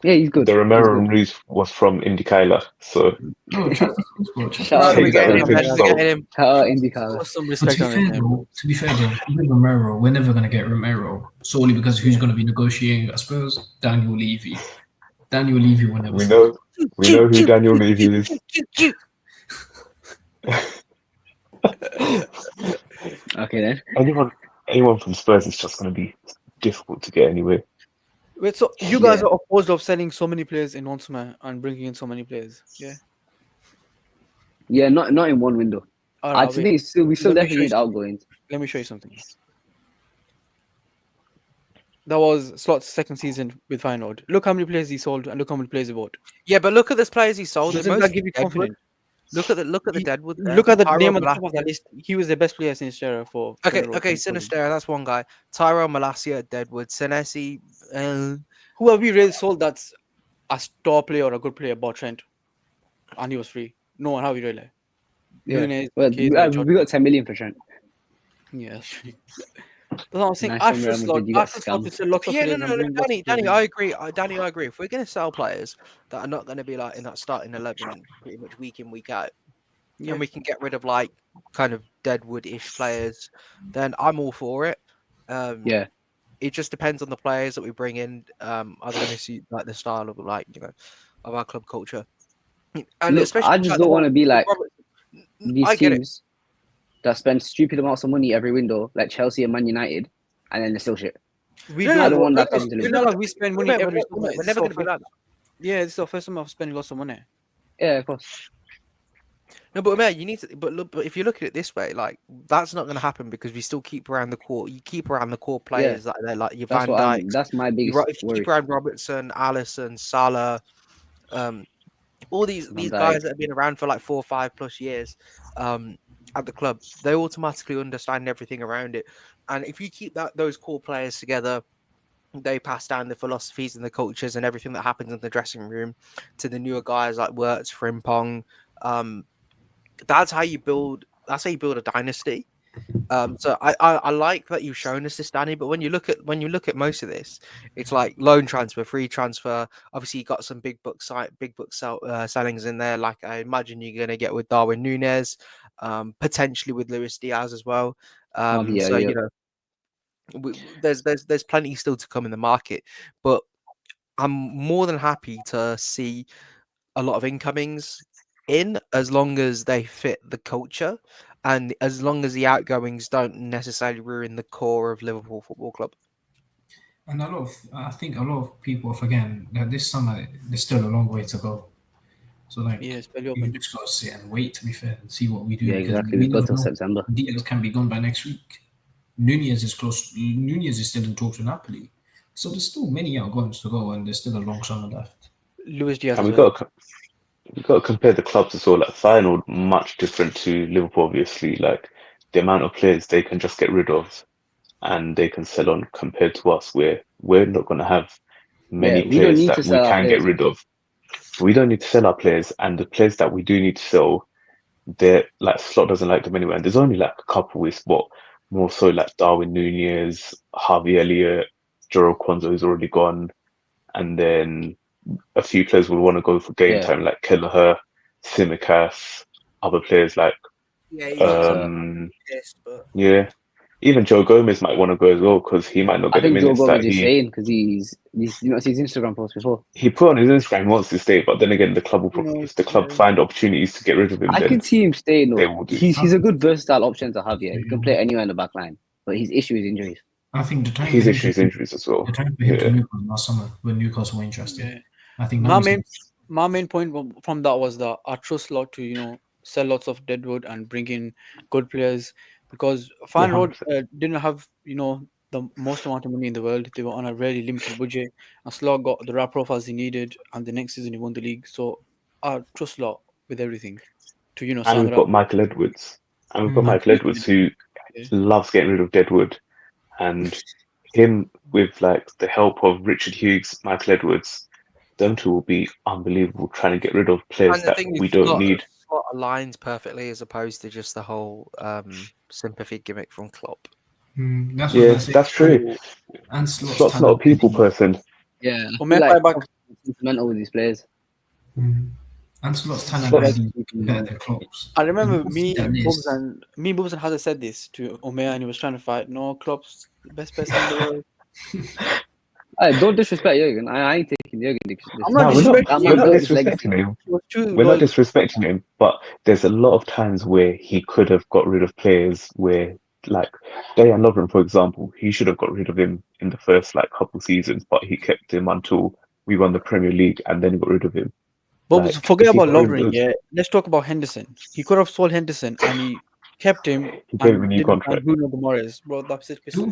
Yeah, he's good. The Romero He's good. news was from Indicala, so no, Trust us, Shout out Take We're that getting with him, a man. pinch of We're salt. getting him. Shout out IndyCar. Put some But respect on his name. to be fair though, with Romero, we're never gonna get Romero solely because who's gonna be negotiating at Spurs? Daniel Levy. Daniel Levy will never. we know who Daniel Levy is. Okay then. Anyone from Spurs is just going to be difficult to get anyway. Wait, so you guys Yeah. are opposed of selling so many players in one summer and bringing in so many players? Yeah. Yeah, not in one window. Alright, I think we still Let me definitely show you need outgoings. Let me show you something. That was Slot's second season with Feyenoord. Look how many players he sold and look how many players he bought. Yeah, but look at the players he sold. Doesn't Most that give you Deadwood. confidence? Look at the He- Deadwood. Look at the Tyrone name on the Malacia. top of that list. He was the best player since Sinisterra for. Okay, Sinisterra, that's one guy. Tyrone Malacia, Deadwood, Senesi. Who have we really sold that's a star player or a good player bought Trent? And he was free. No one, how we really? Yeah. Nunez, Well, Keita, we got 10 million for Trent. Yeah, that's true. That's what I'm saying. Nice After one, Real Slot, Madrid, you got after Slot, scammed. we sell lots of Yeah, players no, and bring lots of Danny, players I in. agree. Danny, I agree. If we're going to sell players that are not going to be like in that starting 11 pretty much week in, week out, Yeah. and we can get rid of like kind of Deadwood-ish players, then I'm all for it. Yeah. It just depends on the players that we bring in. Are they going to suit like the style of like of our club culture? And Look, especially I just like, don't the want to be like Robertson. these I get it. teams that spend stupid amounts of money every window, like Chelsea and Man United, and then they're still shit. We No, do. no, I don't want that no, to happen to no, It's Liverpool. not like we spend money We're every summer. never going to be like that. Yeah, this is our first summer of spending lots of money. Yeah, of course. No, but man, you need to. But look, but if you look at it this way, like that's not going to happen because we still keep around the core. You keep around the core players that they're like your That's Van what Dijk. that's my biggest If you worry. keep around Robertson, Alisson, Salah, all these Van guys Dijk. that have been around for like 4 or 5 plus years, at the club, they automatically understand everything around it. And if you keep those core players together, they pass down the philosophies and the cultures and everything that happens in the dressing room to the newer guys like Wirtz, Frimpong. That's how you build a dynasty. So I like that you've shown us this, Danny. But when you look at most of this, it's like loan transfer, free transfer. Obviously, you got some sellings in there. Like I imagine you're gonna get with Darwin Núñez, potentially with Luis Diaz as well. Yeah, So yeah. you know, there's plenty still to come in the market, but I'm more than happy to see a lot of incomings in, as long as they fit the culture and as long as the outgoings don't necessarily ruin the core of Liverpool Football Club. And I think a lot of people are forgetting that this summer there's still a long way to go. So like, Yeah, it's very you open. just got to sit and wait. To be fair, and see what we do. Yeah, Because exactly. we We've got never till know. September. Diaz can be gone by next week. Nunez is close. Nunez is still in talks with Napoli. So there's still many outgoings to go, and there's still a long summer left. Luis Diaz And as well. we've got to compare the clubs as well. Like Feyenoord, much different to Liverpool, obviously. Like the amount of players they can just get rid of and they can sell on compared to us, where we're not going to have many Yeah, we don't players need to that we sell our can get players. rid of. We don't need to sell our players, and the players that we do need to sell, they're like Slot doesn't like them anyway. And there's only like a couple with what more so like Darwin Núñez, Harvey Elliott, Joro Kwanzaa who's already gone, and then a few players will want to go for game Yeah. time, like Kelleher, Tsimikas, other players like But yeah, even Joe Gomez might want to go as well because he might not I get the think Joe minutes that Gomez is staying because he's you know see his Instagram post before. he put on his Instagram. He wants to stay, but then again, the club will No, if the club yeah. find opportunities to get rid of him, I then could see him staying they though. will do. He's a good versatile option to have. Yeah, he can play anywhere in the back line, but his issue is injuries. I think the time His for him issues, to, injuries as well. the time for him to Yeah, Newcastle last summer when Newcastle were interested. Yeah. I think now My main point from that was that I trust lot to sell lots of deadwood and bring in good players, because yeah, Feyenoord 100%. didn't have the most amount of money in the world. They were on a really limited budget, and Slot got the right profiles he needed, and the next season he won the league. So I trust Lot with everything to And sign we've the right. got Michael Edwards, and we've got Mm. Michael Edwards who Yeah. loves getting rid of Deadwood, and him with like the help of Richard Hughes, Michael Edwards, them two will be unbelievable trying to get rid of players and the that thing we is, don't need. Slot aligns perfectly as opposed to just the whole sympathy gimmick from Klopp. That's what Yeah, that's it. that's true. And Slot's Slot's not a talent. people person. Yeah, I Well, feel like back. sentimental with these players. And Slot's talent Slot's- ID better than Klopp's. I remember And me, that Bubs, list. and Hazard said this to Omer, and he was trying to fight. No, Klopp's the best person in the world. Hey, don't disrespect Jurgen. I ain't taking Jurgen. I'm not No, we're not. disrespecting That We're man not built this legacy. disrespecting him. He was too We're not loyal. disrespecting him, but there's a lot of times where he could have got rid of players where, like, Dejan Lovren, for example, he should have got rid of him in the first, like, couple seasons, but he kept him until we won the Premier League and then got rid of him. Bubs, Like, forget if he about got rid of Lovren. those, Yeah, let's talk about Henderson. He could have sold Henderson, and he kept him he gave him a and new didn't sign contract. Bruno Guimaraes. Bro, that's just Don't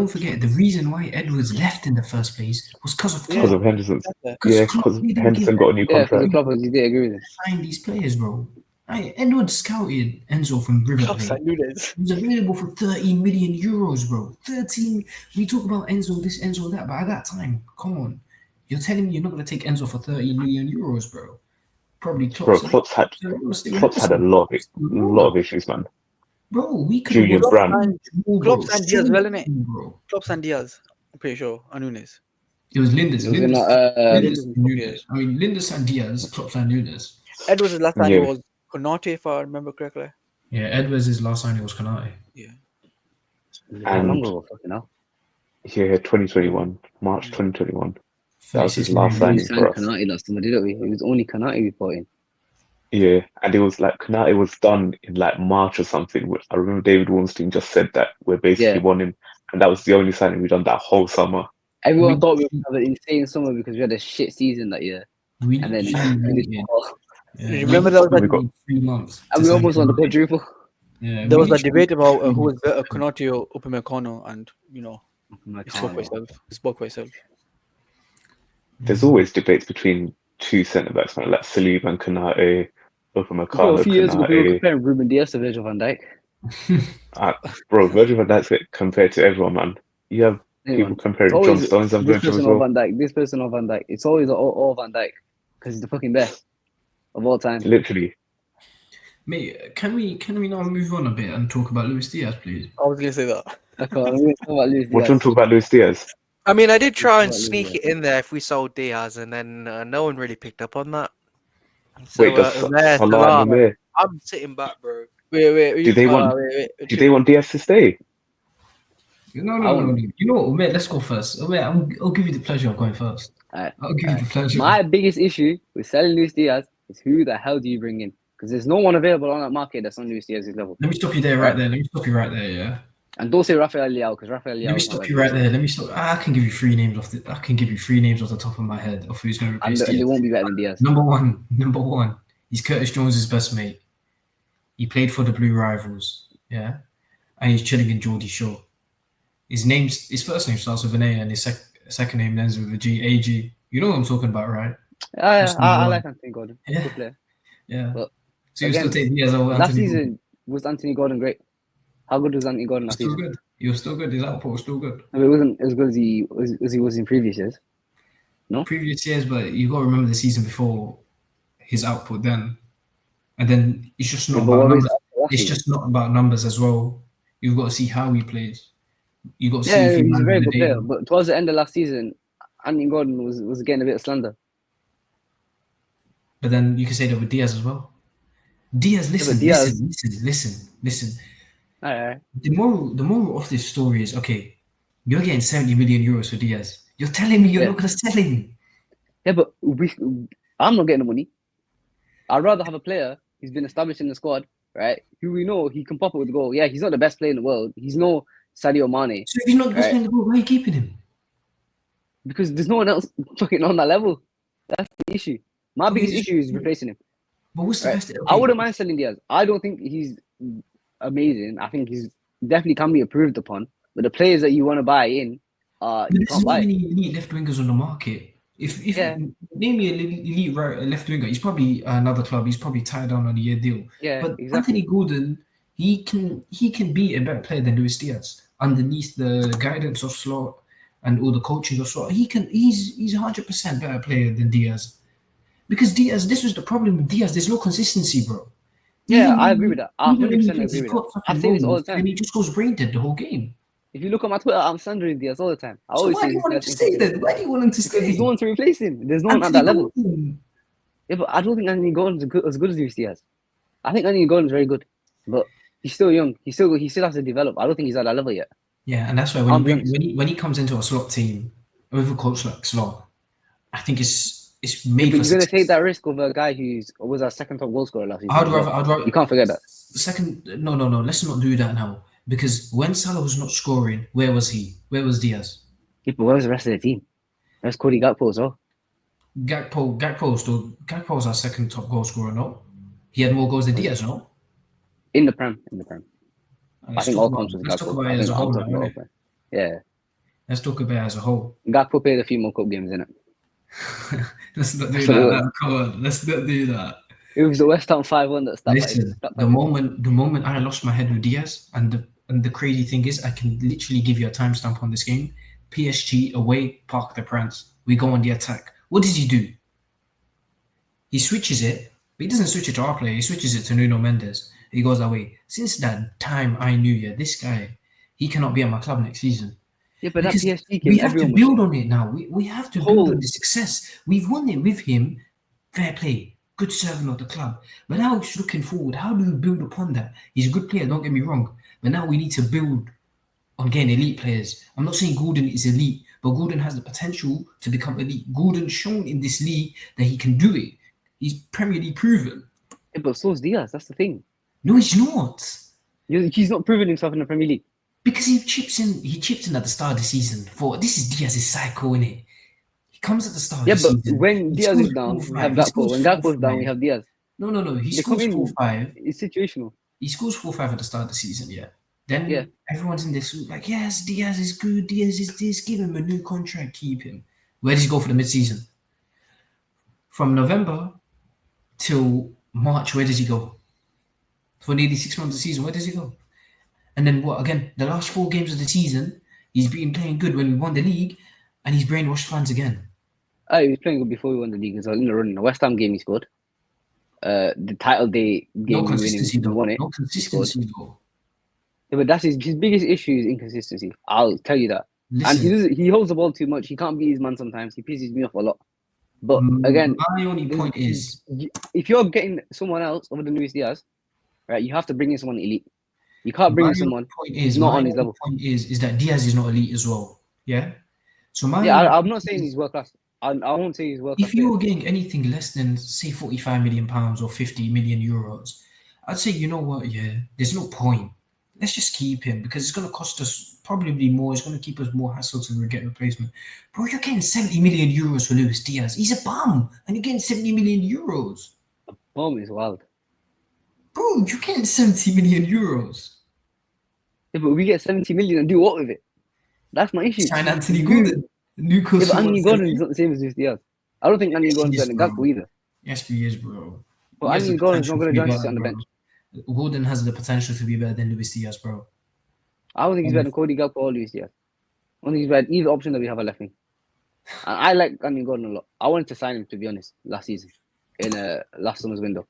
forget, the reason why Edwards left in the first place was because of Because Klopp. of Henderson's. exactly. Yeah, Klopp because didn't Henderson give got a new Yeah, because contract. the club was. You did agree with him. sign these players, bro. Edwards scouted Enzo from River Klopp's Plate. I knew this. He was available for 13 million euros, bro. 13. We talk about Enzo this, Enzo that, but at that time, come on. You're telling me you're not going to take Enzo for 13 million euros, bro? Probably Bro, Klopp's Klopp's had a lot of issues, man. Bro, we could have Julian got Brandt. Klopp's and Diaz, well, innit? bro. Klopp's and Diaz. I'm pretty sure. And Nunes. It was Linders. It was Linders, in, and Nunes. I mean, Linders and Diaz, Klopp and Nunes. Edwards' last signing Yeah. was Konate, if I remember correctly. Yeah, Edwards' last signing was Konate. Yeah. How long And ago? Fucking hell. yeah, 2021, March 2021. That was his 36 last million. We signing signed for us. Konate last summer, didn't we? It was only Konate we bought in. Yeah, and it was like Konate was done in like March or something. I remember David Ornstein just said that we're basically Yeah. won him, and that was the only signing we done that whole summer. Everyone thought we would have an insane summer because we had a shit season that year. We And then literally Remember that was We that, got 3 months. and we almost won the quadruple. Yeah, there was we that debate about literally- who was better, Konate or Upamecano, and it spoke for Konate. itself. It spoke for itself. There's always debates between two centre backs, man, like Saliba and Konate, Bro, Upamecano, a few years ago, we were Konate. comparing Ruben Diaz to Virgil van Dijk. Bro, Virgil van Dijk's compared to everyone, man. You have people comparing It's John always Stones and this Virgil person as or well. Van Dijk, this person or Van Dijk. It's always all Van Dijk because he's the fucking best of all time. Literally. Mate, can we now move on a bit and talk about Luis Diaz, please? I was gonna say that. Okay, I'm going to talk about Luis What do you Diaz. want to talk about Luis Diaz? I mean, I did try and What Luis sneak Diaz? it in there if we sold Diaz, and then no one really picked up on that. So, Wait, does Umair, Salah and Salah, Umair, I'm sitting back, bro. Wait. do they want do they want Diaz to stay? No. You know what, Umair, let's go first. Umair, I'll give you the pleasure of going first. Alright, I'll give you the pleasure. My biggest issue with selling Luis Diaz is who the hell do you bring in? Because there's no one available on that market that's on Luis Diaz's level. Let me stop you there, right there. Let me stop you right there, yeah. And don't say Rafael Leao, because Rafael Leao. Let me stop you right there. Let me stop. I can give you three names off the top of my head of who's going to And replace they Diaz. won't be better than Diaz. Number one, he's Curtis Jones's best mate. He played for the Blue Rivals, yeah, and he's chilling in Geordie Shore. His first name starts with an A, and his second name ends with a G. AG. You know what I'm talking about, right? I like Anthony Gordon. Yeah. Good player. Yeah. But So you again, still take Diaz over last Anthony season Gordon? was Anthony Gordon great? How good was Anthony Gordon last Still season? good. He was still good. His output was still good. I mean, it wasn't as good as he was in previous years. Previous years, but you got to remember the season before his output then. And then it's just not Yeah, but about what was numbers. last It's season? just not about numbers as well. You've got to see how he plays. You got to see Yeah, if he he's a manages very the good data. player. But towards the end of last season, Anthony Gordon was getting a bit of slander. But then you can say that with Diaz as well. Diaz, listen. Alright. The moral of this story is, okay, you're getting 70 million euros for Diaz. You're telling me you're Yeah. not going to sell him. Yeah, but I'm not getting the money. I'd rather have a player who's been established in the squad, right? Who we know he can pop up with a goal. Yeah, he's not the best player in the world. He's no Sadio Mane. So if he's not the best Right. player in the world, why are you keeping him? Because there's no one else fucking on that level. That's the issue. My Okay, biggest it's- issue is replacing him. But what's the Right. best? I wouldn't mind selling Diaz. I don't think he's amazing. I think he's definitely can be improved upon. But the players that you want to buy in, But you there's can't not buy. many elite left wingers on the market. If Yeah. name me an elite left winger, he's probably another club. He's probably tied down on a year deal. Yeah, But exactly. Anthony Gordon, he can be a better player than Luis Diaz underneath the guidance of Slot and all the coaching of Slot. He's 100% better player than Diaz. Because Diaz, this was the problem with Diaz. There's no consistency, bro. Yeah, Even I when- agree with that. I even when he 100% plays, agree he's with got that. I fucking say this all the moments, time. and he just goes brain dead the whole game. If you look at my Twitter, I'm slandering Diaz all the time. I So always why say do you this want him guy's to stay inconsistent. then? Why do you want him to Because stay? there's no one to replace him. There's no one at Anthony that level. Gordon. Yeah, but I don't think Anthony Gordon's as good as Luis Diaz. I think Anthony Gordon's very good, but he's still young. He still has to develop. I don't think he's at that level yet. Yeah, and that's why I'll be when, honest. when he comes into a Slot team with a coach like Slot, I think it's Yeah, made but for he's gonna success. take that risk of a guy who was our second top goal scorer last season. I'd as well. rather You can't forget that. second. No. Let's not do that now because when Salah was not scoring, where was he? Where was Diaz? Yeah, but where's the rest of the team? There's Cody Gakpo as well. Gakpo's our second top goal scorer. No, he had more goals than Diaz. No, In the Prem. I let's think talk all about, comps was let's talk Gakpo. about I it as think a whole. I'm Now, talking about innit? all Prem. Yeah, Let's talk about it as a whole. Gakpo played a few more cup games in it. Let's not do Absolutely. that. Come on, let's not do that. It was the West Ham 5-1 that stopped. Listen, the moment I lost my head with Diaz, and the crazy thing is, I can literally give you a timestamp on this game. PSG away, Parc des Princes. We go on the attack. What does he do? He switches it, but he doesn't switch it to our player. He switches it to Nuno Mendes. He goes away. Since that time, I knew, yeah, this guy, he cannot be at my club next season. Yeah, but that Because PSG game, we have to everyone build on it now. We have to build Whole- on the success. We've won it with him. Fair play. Good servant of the club. But now it's looking forward. How do we build upon that? He's a good player, don't get me wrong. But now we need to build on getting elite players. I'm not saying Gordon is elite, but Gordon has the potential to become elite. Gordon's shown in this league that he can do it. He's Premier League proven. Yeah, but so's Diaz. That's the thing. No, he's not. He's not proven himself in the Premier League. Because he chips in at the start of the season. This is Diaz's cycle, innit? He comes at the start Yeah, of the but season. when He Diaz scores is down, 4-5. we have He Gakpo. scores When Gakpo's 4-5. down, we have Diaz. No. He They come scores in. 4-5. It's situational. He scores 4-5 at the start of the season, yeah. Then Yeah. everyone's in this like, yes, Diaz is good. Diaz is this. Give him a new contract. Keep him. Where does he go for the mid-season? From November till March, where does he go? For nearly 6 months of the season, where does he go? And then what? Again, the last 4 games of the season, he's been playing good when we won the league, and he's brainwashed fans again. He was playing good before we won the league as well in the run. In the West Ham game, he scored. the title day No game we consistency though. won it. No consistency though. Yeah, but that's his biggest issue is inconsistency. I'll tell you that. And he holds the ball too much. He can't beat his man sometimes. He pisses me off a lot. But again, my only point is, if you're getting someone else other than Luis Diaz, right, you have to bring in someone elite. You can't bring in someone who's not on his level. Point is that Diaz is not elite as well. Yeah. So I'm not saying he's world class. I won't say he's world class. If you were getting anything less than say 45 million pounds or 50 million euros, I'd say, you know what? Yeah, there's no point. Let's just keep him because it's going to cost us probably more. It's going to keep us more hassle to get a replacement. Bro, you're getting 70 million euros for Luis Diaz. He's a bum, and you're getting 70 million euros. A bum is wild. Bro, you're getting 70 million euros. Yeah, but we get 70 million and do what with it? That's my issue. Sign Anthony Gordon. Newcastle. Yeah, but Anthony Gordon is not the same as Luis Diaz. I don't think Anthony Gordon's better than Gakpo either. Yes, he is, bro. But Anthony Gordon's not going to join us on the bench. Gordon has the potential to be better than Luis Diaz, bro. I don't think he's better than Cody Gakpo or Luis Diaz. I don't think he's better either option that we have a left wing. And I like Anthony Gordon a lot. I wanted to sign him, to be honest, last season in last summer's window.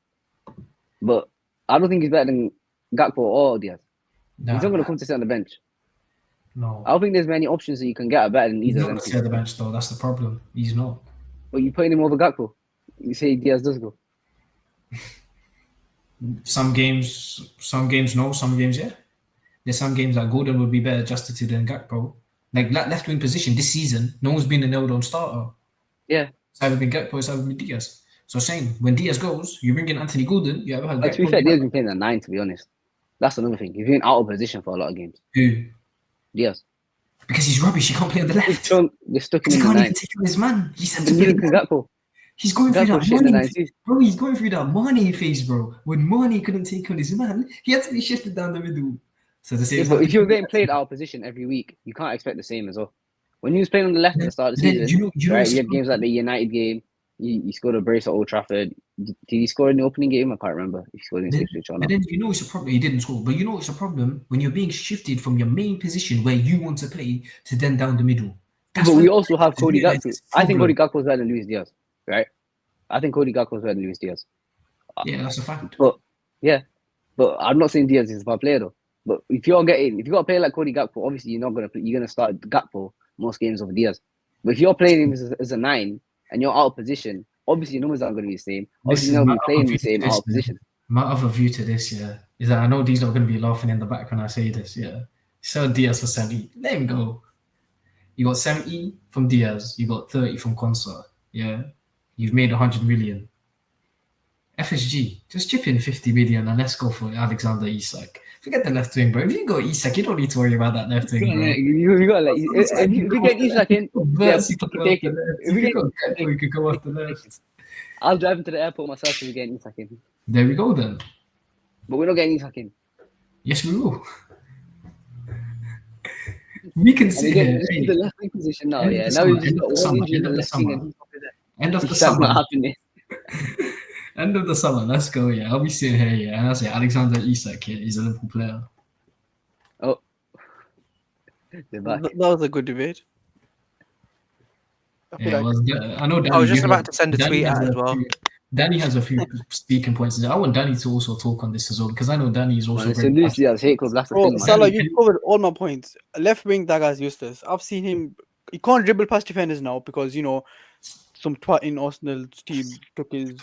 But I don't think he's better than Gakpo or Diaz. He's not going to come to sit on the bench. No. I don't think there's many options that you can get better than either of them. He's not going to sit on the bench, though. That's the problem. He's not. But you're putting him over Gakpo. You say Diaz does go. Some games no, some games yeah. There's some games that Gordon would be better adjusted to than Gakpo. Like left wing position this season, no one's been a nailed-on starter. Yeah. It's either been Gakpo, it's either been Diaz. So same, when Diaz goes, you bring in Anthony Gordon, you ever had Gakpo. To be fair, Diaz been playing at 9, to be honest. That's another thing. He's been out of position for a lot of games. Who? Diaz. Because he's rubbish, he can't play on the left. They're stuck in He the can't 9. even take on his man. He's Gakpo. He's going through that shit in the Mane 90s. bro. He's going through that Mane phase, bro. When Mane couldn't take on his man, he had to be shifted down the middle. So the same. But if you're getting played out of position every week, you can't expect the same as well. When he was playing on the left at the start of the season, you had games like the United game. He scored a brace at Old Trafford. Did he score in the opening game? I can't remember if he scored in the or not. Then you know it's a problem. He didn't score, but you know it's a problem when you're being shifted from your main position where you want to play to then down the middle. But we also have Cody Gakpo. I think Cody Gakpo is better than Luis Diaz, right? I think Cody Gakpo is better than Luis Diaz. Yeah, that's a fact. But I'm not saying Diaz is a bad player though. But if you got a player like Cody Gakpo, obviously you're gonna start Gakpo most games over Diaz. But if you're playing him as a 9 and you're out of position, obviously your numbers aren't going to be the same. Obviously you're not going to be playing the same out of position. My other view to this, is that I know these are going to be laughing in the back when I say this, Sell Diaz for 70. Let him go. You got 70 from Diaz. You got 30 from Konsa. Yeah. You've made 100 million. FSG, just chip in 50 million and let's go for Alexander Isak. Forget the left wing, bro. If you go Isak, you don't need to worry about that left wing, bro. You got if you get Isak in, take it. If you got Gakpo, you could go off the left. I'll drive into the airport myself if we get Isak in. There we go then. But we're not getting Isak in. Yes, we will. We can see the left wing position now. Yeah, now we've just got one injury in the left wing and end of the summer. Not happening. End of the summer, let's go. Yeah, I'll be sitting here. Yeah, and I'll say Alexander Isak. He's a Liverpool player. Oh, that was a good debate. Yeah, I know. Danny, I was just about to send a tweet out as well. Danny has a few speaking points. I want Danny to also talk on this as well because I know Danny is also. Salah, you covered all my points. Left wing, that guy's useless. I've seen him. He can't dribble past defenders now because some twat in Arsenal's team took his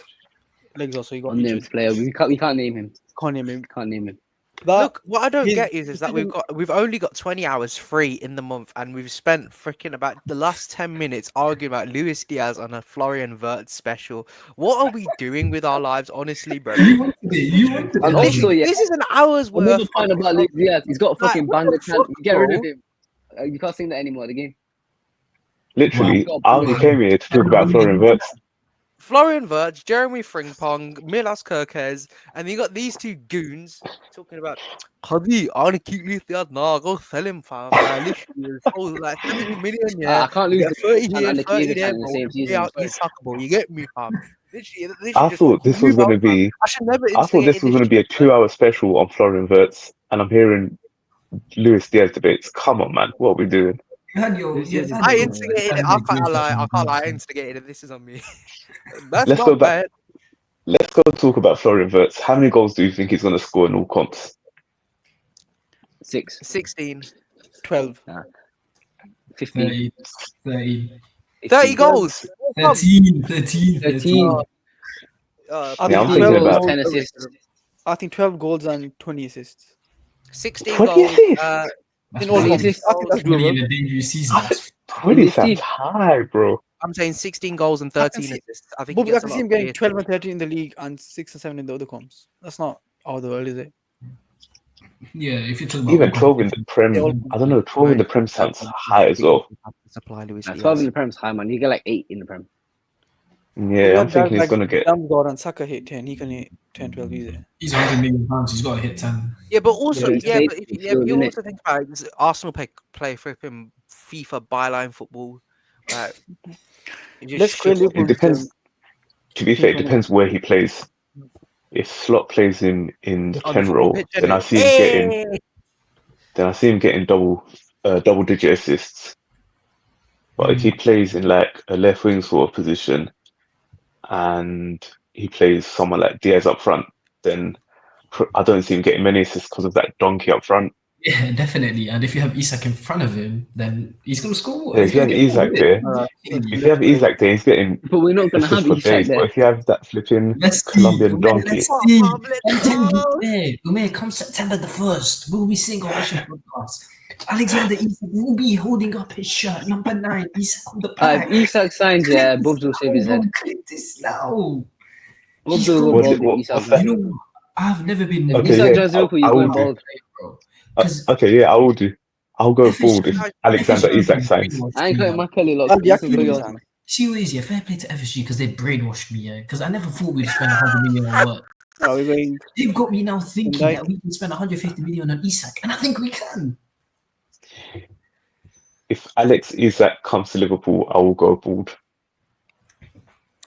legs off, so he got unnamed player. We can't name him. Can't name him. Look, what I don't get is that we've only got 20 hours free in the month, and we've spent freaking about the last 10 minutes arguing about Luis Diaz on a Florian Wirtz special. What are we doing with our lives, honestly, bro? You wanted it. And also, this is an hour's worth. Another point about Luis Diaz, he's got a fucking banger. Get rid of him. You can't sing that anymore. The game. Literally, I only came here to talk about Florian Wirtz. Florian Wirtz, Jeremy Frimpong, Milas Kirkes, and you got these two goons talking about, Hadi, I want to keep Luis Diaz now, go sell him, fam. Like 70 million, I can't lose the 30 here, 30 there, bro. He's suckable, you get me, fam. I thought this was going to be a 2-hour special on Florian Wirtz, and I'm hearing Luis Diaz debates. Come on, man, what are we doing? I instigated it. I can't lie. I instigated it. This is on me. That's Let's not go back. bad. let's go talk about Florian Wirtz. How many goals do you think he's going to score in all comps? 6, 16. 12. 15, 30, 30, 30 15, goals. 13, 13, 13. Uh, I Yeah, I'm think thinking 12 about- goals, 10 assists. I think 12 goals and 20 assists. 16 20 goals. assists? That's In all Twenty comps. assists. I think that's 20 in doable. a debut season. That's 20 this sounds team. high, bro. I'm saying 16 goals and I can 13 see- assists. I think he But I gets a can lot see him of getting assists. 12 and 13 in the league and 6 and 7 in the other comps. That's not out of the world, is it? yeah. If you're talking about Even all 12 in the Prem, all- I don't know, 12 in the Prem sounds high as well. Supply Luis 12 in Diaz. the Prem's high, man. You get like 8 in the Prem. But Yeah, we I'm have guys thinking he's like going to get. Damsgaard and Saka hit 10. He can hit 10, 12 easy. he's £100 million. He's got to hit 10. Yeah, but also, he's yeah, played but, in yeah, field, but you innit? also think about it, this Arsenal play flipping FIFA byline football. Like, it just Let's shows- clear It Liverpool's depends. To be fair, it FIFA depends where he plays. If Slot plays in the on the 10 football role, pitch, then I innit? see him getting. Then I see him getting double digit assists. But if he plays in like a left wing sort of position, and he plays someone like Diaz up front, then I don't see him getting many assists because of that donkey up front. Yeah, definitely. And if you have Isak in front of him, then he's going to score. Yeah, He's if you have gonna get Isak more there, minutes. if you have Isak there, he's getting But we're not going to have assists for Isak days. there. But if you have that flipping Let's see. Colombian Ume, donkey, let's see. let's go. Ume, come September the 1st, we'll be seeing our mission podcast. Alexander Isak will be holding up his shirt, number 9, Isak on the back. If Isak signs, yeah, Bubs will shave his head. Click this now. Bubs He's will go got- bald if What- Isak what's joins that? You Liverpool. know, I've never been. If Okay, Isak yeah, joins Liverpool, I you're will going do. bald. Bro. Because Okay, yeah, I will do. I'll go forward if Alexander Isak signs. I ain't cutting my curly lock. That'd be You can actually cut good, yours. man. see what it is, yeah, fair play to FSG because they brainwashed me, yeah. Because I never thought we'd spend 100 million on what. Are we going? They've got me now thinking Van Dijk. that we can spend 150 million on Isak, and I think we can. If Alex Isak comes to Liverpool, I will go bald.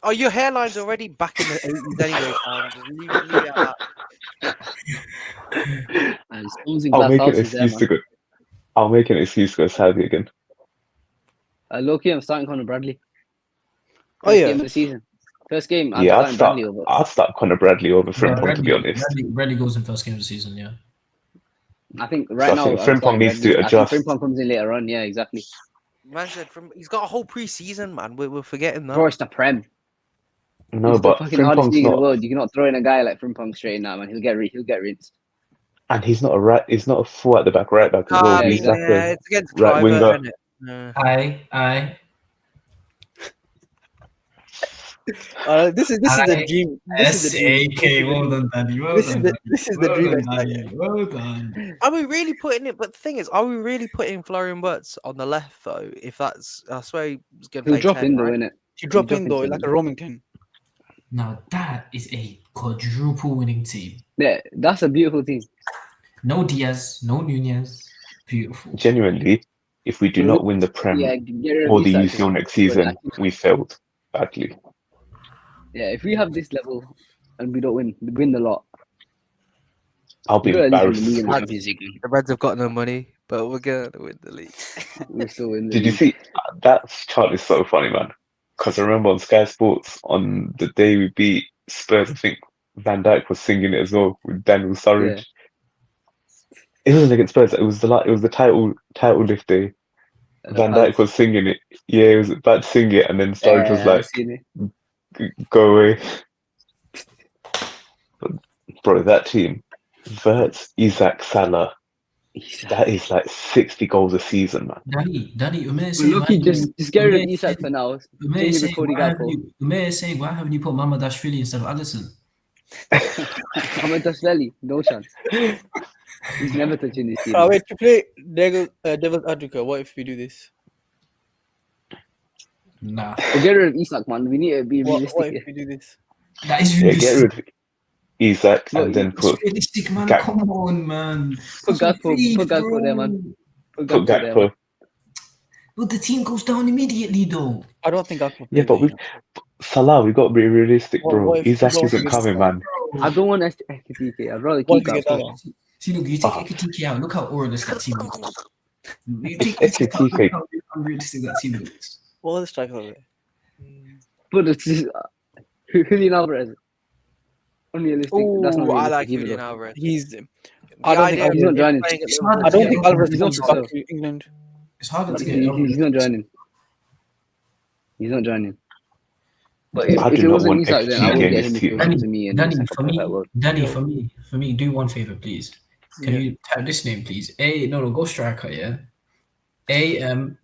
Oh, your hairline's already back in the 80s anyway, fam. Just leave it at that. And Stones in I'll glass make an houses there, excuse man. to go. I'll make an excuse to go Saudi again. Low-key, I'm starting Conor Bradley. Oh, First yeah. game of the season. First game, I'm Yeah, starting Bradley over. I'd start Conor Bradley over Frimpong, to be honest. Bradley goes in first game of the season, yeah. I think So right I now, think I'm Frimpong starting needs to Bradley. I think adjust. Frimpong comes in later on. Yeah, exactly. Man said he's got a whole pre-season, man. We're forgetting that. Bro, it's the Prem. No, It's the but fucking hardest Frimpong's league in the not, world. You cannot throw in a guy like Frimpong straight in that, man. He'll get rinsed. and he's not a right. He's not a full at the back right back as well. yeah, He's like yeah, a it's against right Clivert, winger. isn't it? Yeah. Aye. This is the dream. This is the dream. S.A.K. Well done, Danny. Well This is done. the this is the Well dream. done, exercise. Danny. Well done. Are we really putting it? But the thing is, are we really putting Florian Wirtz on the left though? If that's, I swear he's going to He'll play drop 10, in though, right? innit? You drop He'll in drop though, into like the- a roaming 10. Now that is a quadruple winning team. Yeah, that's a beautiful thing. No Diaz, no Nunez. Beautiful. Genuinely, if we do not win the Prem Yeah, get rid of or the Isak. UCL next season, we failed badly. Yeah, if we have this level and we don't win the lot, I'll be we'll at least win the league embarrassed. and the Champions League. The Reds have got no money, but we're going to win the league. We'll still win the Did you league. see that chart is so funny, man? Because I remember on Sky Sports on the day we beat Spurs, I think Van Dijk was singing it as well with Daniel Surridge. Yeah. It wasn't against Spurs. It was the title lift day. Van Dijk was singing it. Yeah, he was about to sing it, and then Sturridge was like, "Go away." Bro, that team, Wirtz, Isak, Salah, that is like 60 goals a season, man. Danny, Ume is Well, saying, lucky, just get rid of Isak for now. Ume Change is it with Cody Gakpo. saying, why haven't you put Mamadashvili instead of Alisson? Ahmed Dashvili, no chance. He's never touching this team. Wait, to play Devil's Advocate, what if we do this? Nah. Well, get rid of Isak, man. We need to be What realistic. if we do this? That is Yeah, get realistic. rid of Isak No, and then It's put realistic, man. Gak- Come on, man. Put That's Gakpo what there, bro. man. Put put Gakpo there, man. Gakpo. But the team goes down immediately, though. I don't think I can play Yeah, but there, Salah, we got to be realistic, What- bro. what if- Isak what if isn't we coming, get man. I don't want Ekitike. I'd rather What keep if we get Gakpo. that? See, look, you take Oh. Ekitike out. Look how orderless that team looks. You take It's Ekitike out. Ekitike. Look how unrealistic that team looks. What are the strikers are there? But it's just, Julian Alvarez. Unrealistic. That's not Oh, I realistic like either. Julian though. Alvarez. He's. The I don't think idea of He's not him joining. playing at It's Liverpool hard I to don't get think over Alvarez He's wants not to for back sure. to England. It's harder to He's get over. not joining. He's not joining. But I if do it not wasn't want Isak, then I Ekitike would in get this him if it team. was up to me and Danny, it's like a for me, perfect world. Danny, Yo. for me, do one favor, please. Can Yeah. you type this name, please? No, go striker, yeah. AMIN.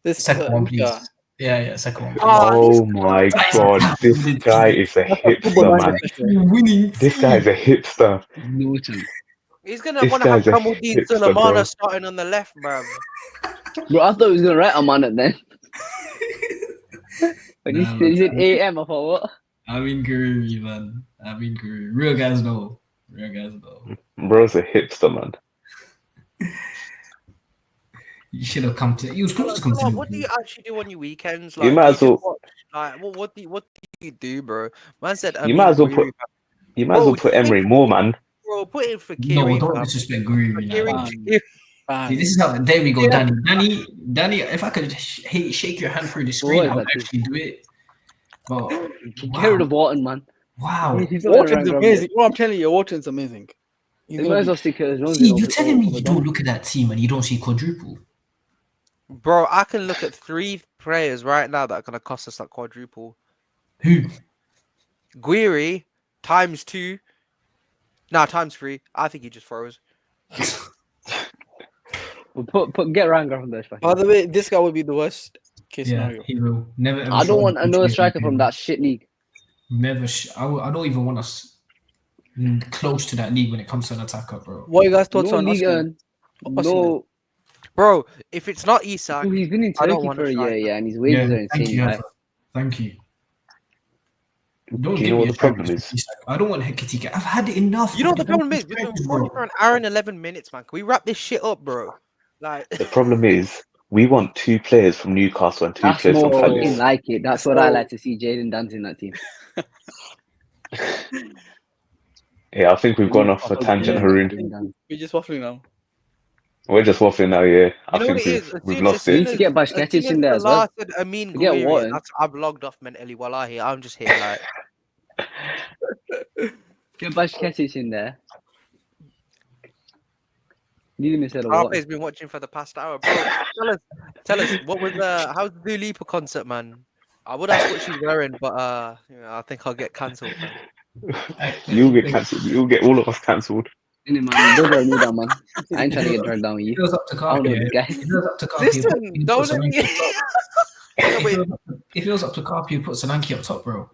This Second one, please. yeah. Yeah, second one, please. Oh my god, this guy is a hipster, man. Winning. This guy is a hipster. No chance. He's gonna This want to have guy's a Kamaldeen hipster, bro. Sulemana starting on the left, bruv. Bro, I thought he was gonna write him on it then. When he said AM, I thought what? I mean, Guru, man. Guru. Real guys know. Bro's a hipster, man. You should have come to. He was close to come to. Come on, what do you actually do on your weekends? You Like, might do you as just well- watch, like, what do you do, bro? Man said, You might as well put Emery more, man. Bro, put in for No, Kiri. don't disrespect Guru. See, this is how. There we go, Yeah. Danny. If I could shake your hand through the screen, Boy, I would that actually do it. But Get rid of Wharton, man. wow. He's not gonna Wharton's rank amazing. Well, I'm telling you, Wharton's amazing. He's He gonna might as be- well stick Curtis Jones. See, in you're over- telling me over you Dom. don't look at that team and you don't see quadruple. Bro, I can look at 3 players right now that are gonna cost us that quadruple. Who? Guiri times 2. Nah, times 3. I think he just froze. We'll get Ranga from there. By the way, this guy would be the worst case Yeah, scenario. he will never. Ever I show don't want up another in striker the from game. that shit league. Never. I don't even want us close to that league when it comes to an attacker, bro. What are you guys thoughts No on league Arsenal? earn. No. Bro, if it's not Isak, Bro, he's been in I don't Turkey want for a a year, striker. yeah, and his wages are Thank insane you, high. Alpha. Thank you. Do Don't you give know me what a the problem strike. is? I don't want Ekitike. I've had it enough. You know what the Don't problem be is? We've been strikers, recording bro. for an hour and 11 minutes, man. Can we wrap this shit up, bro? Like, The problem is, we want 2 players from Newcastle and 2 That's players more from fucking Palace. like it. That's what I like to see Jaden dance in that team. Yeah, I think we've gone off a tangent, Haroon. We're just waffling now. We're just waffling now, yeah. I you know what think it is? we've lost We it. need to get Bashketic in there as well. Amin To get Guiri, Wharton. that's I've logged off mentally while I here. I'm just here like, Get Bashketic in there. Need him instead of Harper's Wharton. been watching for the past hour, bro. Tell us, what was how's the Dua Lipa concert, man? I would ask what she's wearing, but you know, I think I'll get cancelled. You'll get cancelled. You'll get all of us cancelled. Innit, man? Don't drag me down, man. I ain't trying to get dragged down with It you. feels up to I don't know Carpi. this guy. It feels up to Carpi. Listen, don't let me. No, wait. It feels up to Carpi who puts Solanke up top, bro.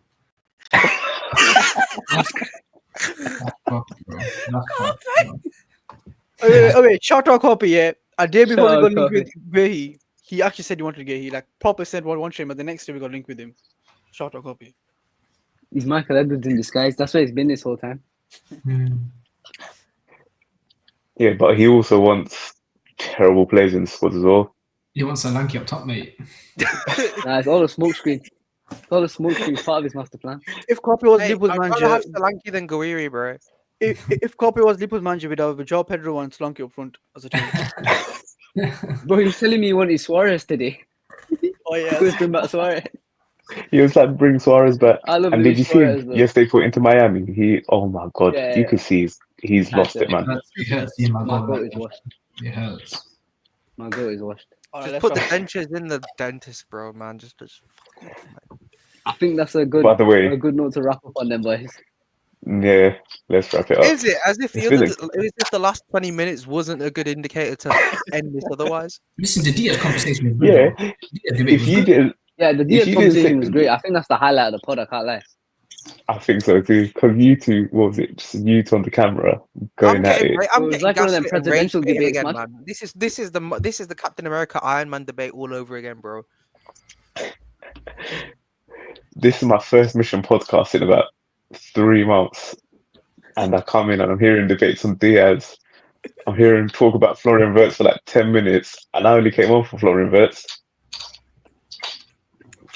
That's fucked, bro. That's fucked, bro. Okay, shout out Copy, yeah. A day before Shout we out got linked Copy. with Behi, he actually said he wanted to get he like proper said one stream, but the next day we got linked with him. Shout out Copy. He's Michael Edwards in disguise. That's where he's been this whole time. Yeah, but he also wants terrible players in the squad as well. He wants Solanke up top, mate. Nah, it's all a smoke screen. It's all a smoke screen. It's part of his master plan. If Copy was Hey, Liverpool's I'd rather manager, have Solanke than Guiri, bro. if Copy was Liverpool's manager, we'd have Joao Pedro and Solanke up front as a team. Bro, he was telling me he wanted Suarez today. Oh He yeah. was bring back Suarez. He was like, bring Suarez back. I love And Luis did you see Suarez, him though. yesterday for Inter Miami? Oh my god, Yeah, you yeah. could see he's lost it, man. It hurts seeing my My goal goat is back. washed. It hurts. My goat is washed. Just put the dentures in the dentist, bro, man. Just fuck off, man. I think that's a good By the way, note to wrap up on them, boys. yeah, let's wrap it up. Is it as if It's been the last 20 minutes wasn't a good indicator to end this otherwise? Listen, the Diaz conversation was Yeah, good. Diaz debate if was you good. didn't, Yeah, the If Diaz you didn't conversation say- was great. I think that's the highlight of the pod. I can't lie. I think so too. Because you two, what was it? Just you two on the camera going at it. I'm It was getting like one of them gaslit and presidential rage baited debates, again, man. man. This is the Captain America Iron Man debate all over again, bro. This is my first mission podcast in about 3 months, and I come in and I'm hearing debates on Diaz. I'm hearing talk about Florian Wirtz for like 10 minutes, and I only came on for Florian Wirtz.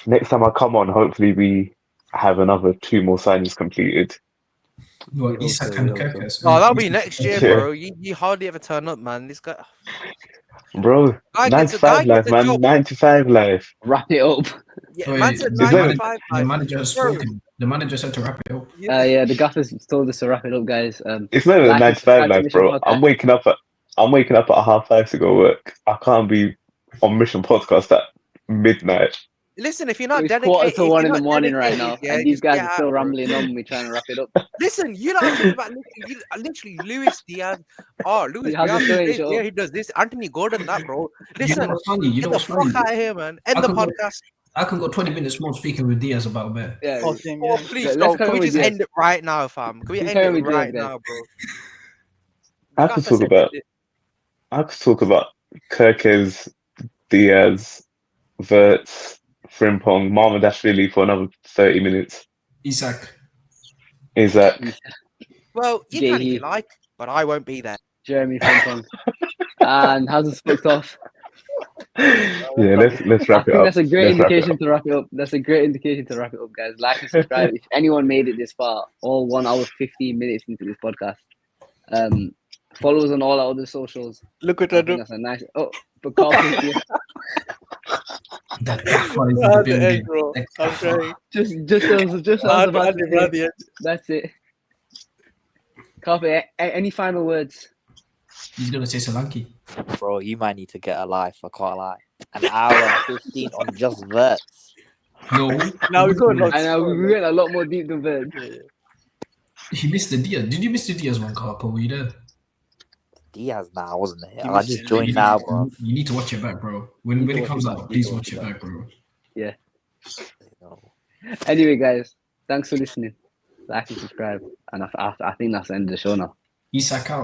Next time I come on, hopefully we have another 2 more signings completed. What, We hope Isak so, and we hope so. Kirkus? Oh, that'll be next year, Yeah. bro. You hardly ever turn up, man. This guy. Bro, Guy gets a 95 life, job. man. 95 life. Wrap it up. Yeah, Wait, man said the 95. The manager has Bro. spoken. The manager said to wrap it up. Yeah, the gaffers told us to wrap it up, guys. It's not even Like and 95 subscribe to life, Mission bro. Podcast. I'm waking up at 5:30 to go work. I can't be on Mission Podcast at midnight. Listen, if you're not It's dedicated, 1:45 in the morning right now, yeah, and these just guys get are out, still bro. rambling on me trying to wrap it up. Listen, you know, I'm talking about literally Luis Diaz. Oh, Luis How's it Diaz, going, is Joe? yeah, he does this. Anthony Gordon, that bro. You know Listen, what's funny? You know get the what's fuck funny? out of here, man. End I the can go- podcast. I can go 20 minutes more speaking with Diaz about that. Yeah, Oh, same, Oh, yeah. please Let's don't. carry Can we on with just Diaz. end it right now, fam? Can we Let's end carry it on with Diaz, right guys. now, bro? I could Gaffer talk said about it. I could talk about Kirkes, Diaz, Wirtz, Frimpong, Marmadashvili for another 30 minutes. Isaac. Isaac. Well, you can if JE. you like, but I won't be there. Jeremy Frimpong. And how's it fucked off? Yeah, let's I wrap it think up. that's a great Let's wrap it indication up. to wrap it up. That's a great indication to wrap it up, guys. Like and subscribe. If anyone made it this far, all 1 hour 15 minutes into this podcast, follow us on all our other socials. Look what I I think do. that's a nice. Oh, but Carl, yeah, That gaffer is in At the the building. end, bro. The I'm gaffer. trying. just I as had to about add to him at say, the end. that's it. Carl, any final words? He's gonna say Solanke. Bro, you might need to get a life. I can't lie. An hour and 15 on just Wirtz. No. Now we go lots. I know we went a lot more deep than that. He missed the Diaz. Did you miss the Diaz one, Carl? Were you there? Diaz now, wasn't it? You I missed just it. joined now, bro. You need to watch it back, bro. When Need to it watch comes it out, back. please Need to watch it back, bro. Anyway, guys, thanks for listening. Like and subscribe. And I think that's the end of the show now. Isaac out.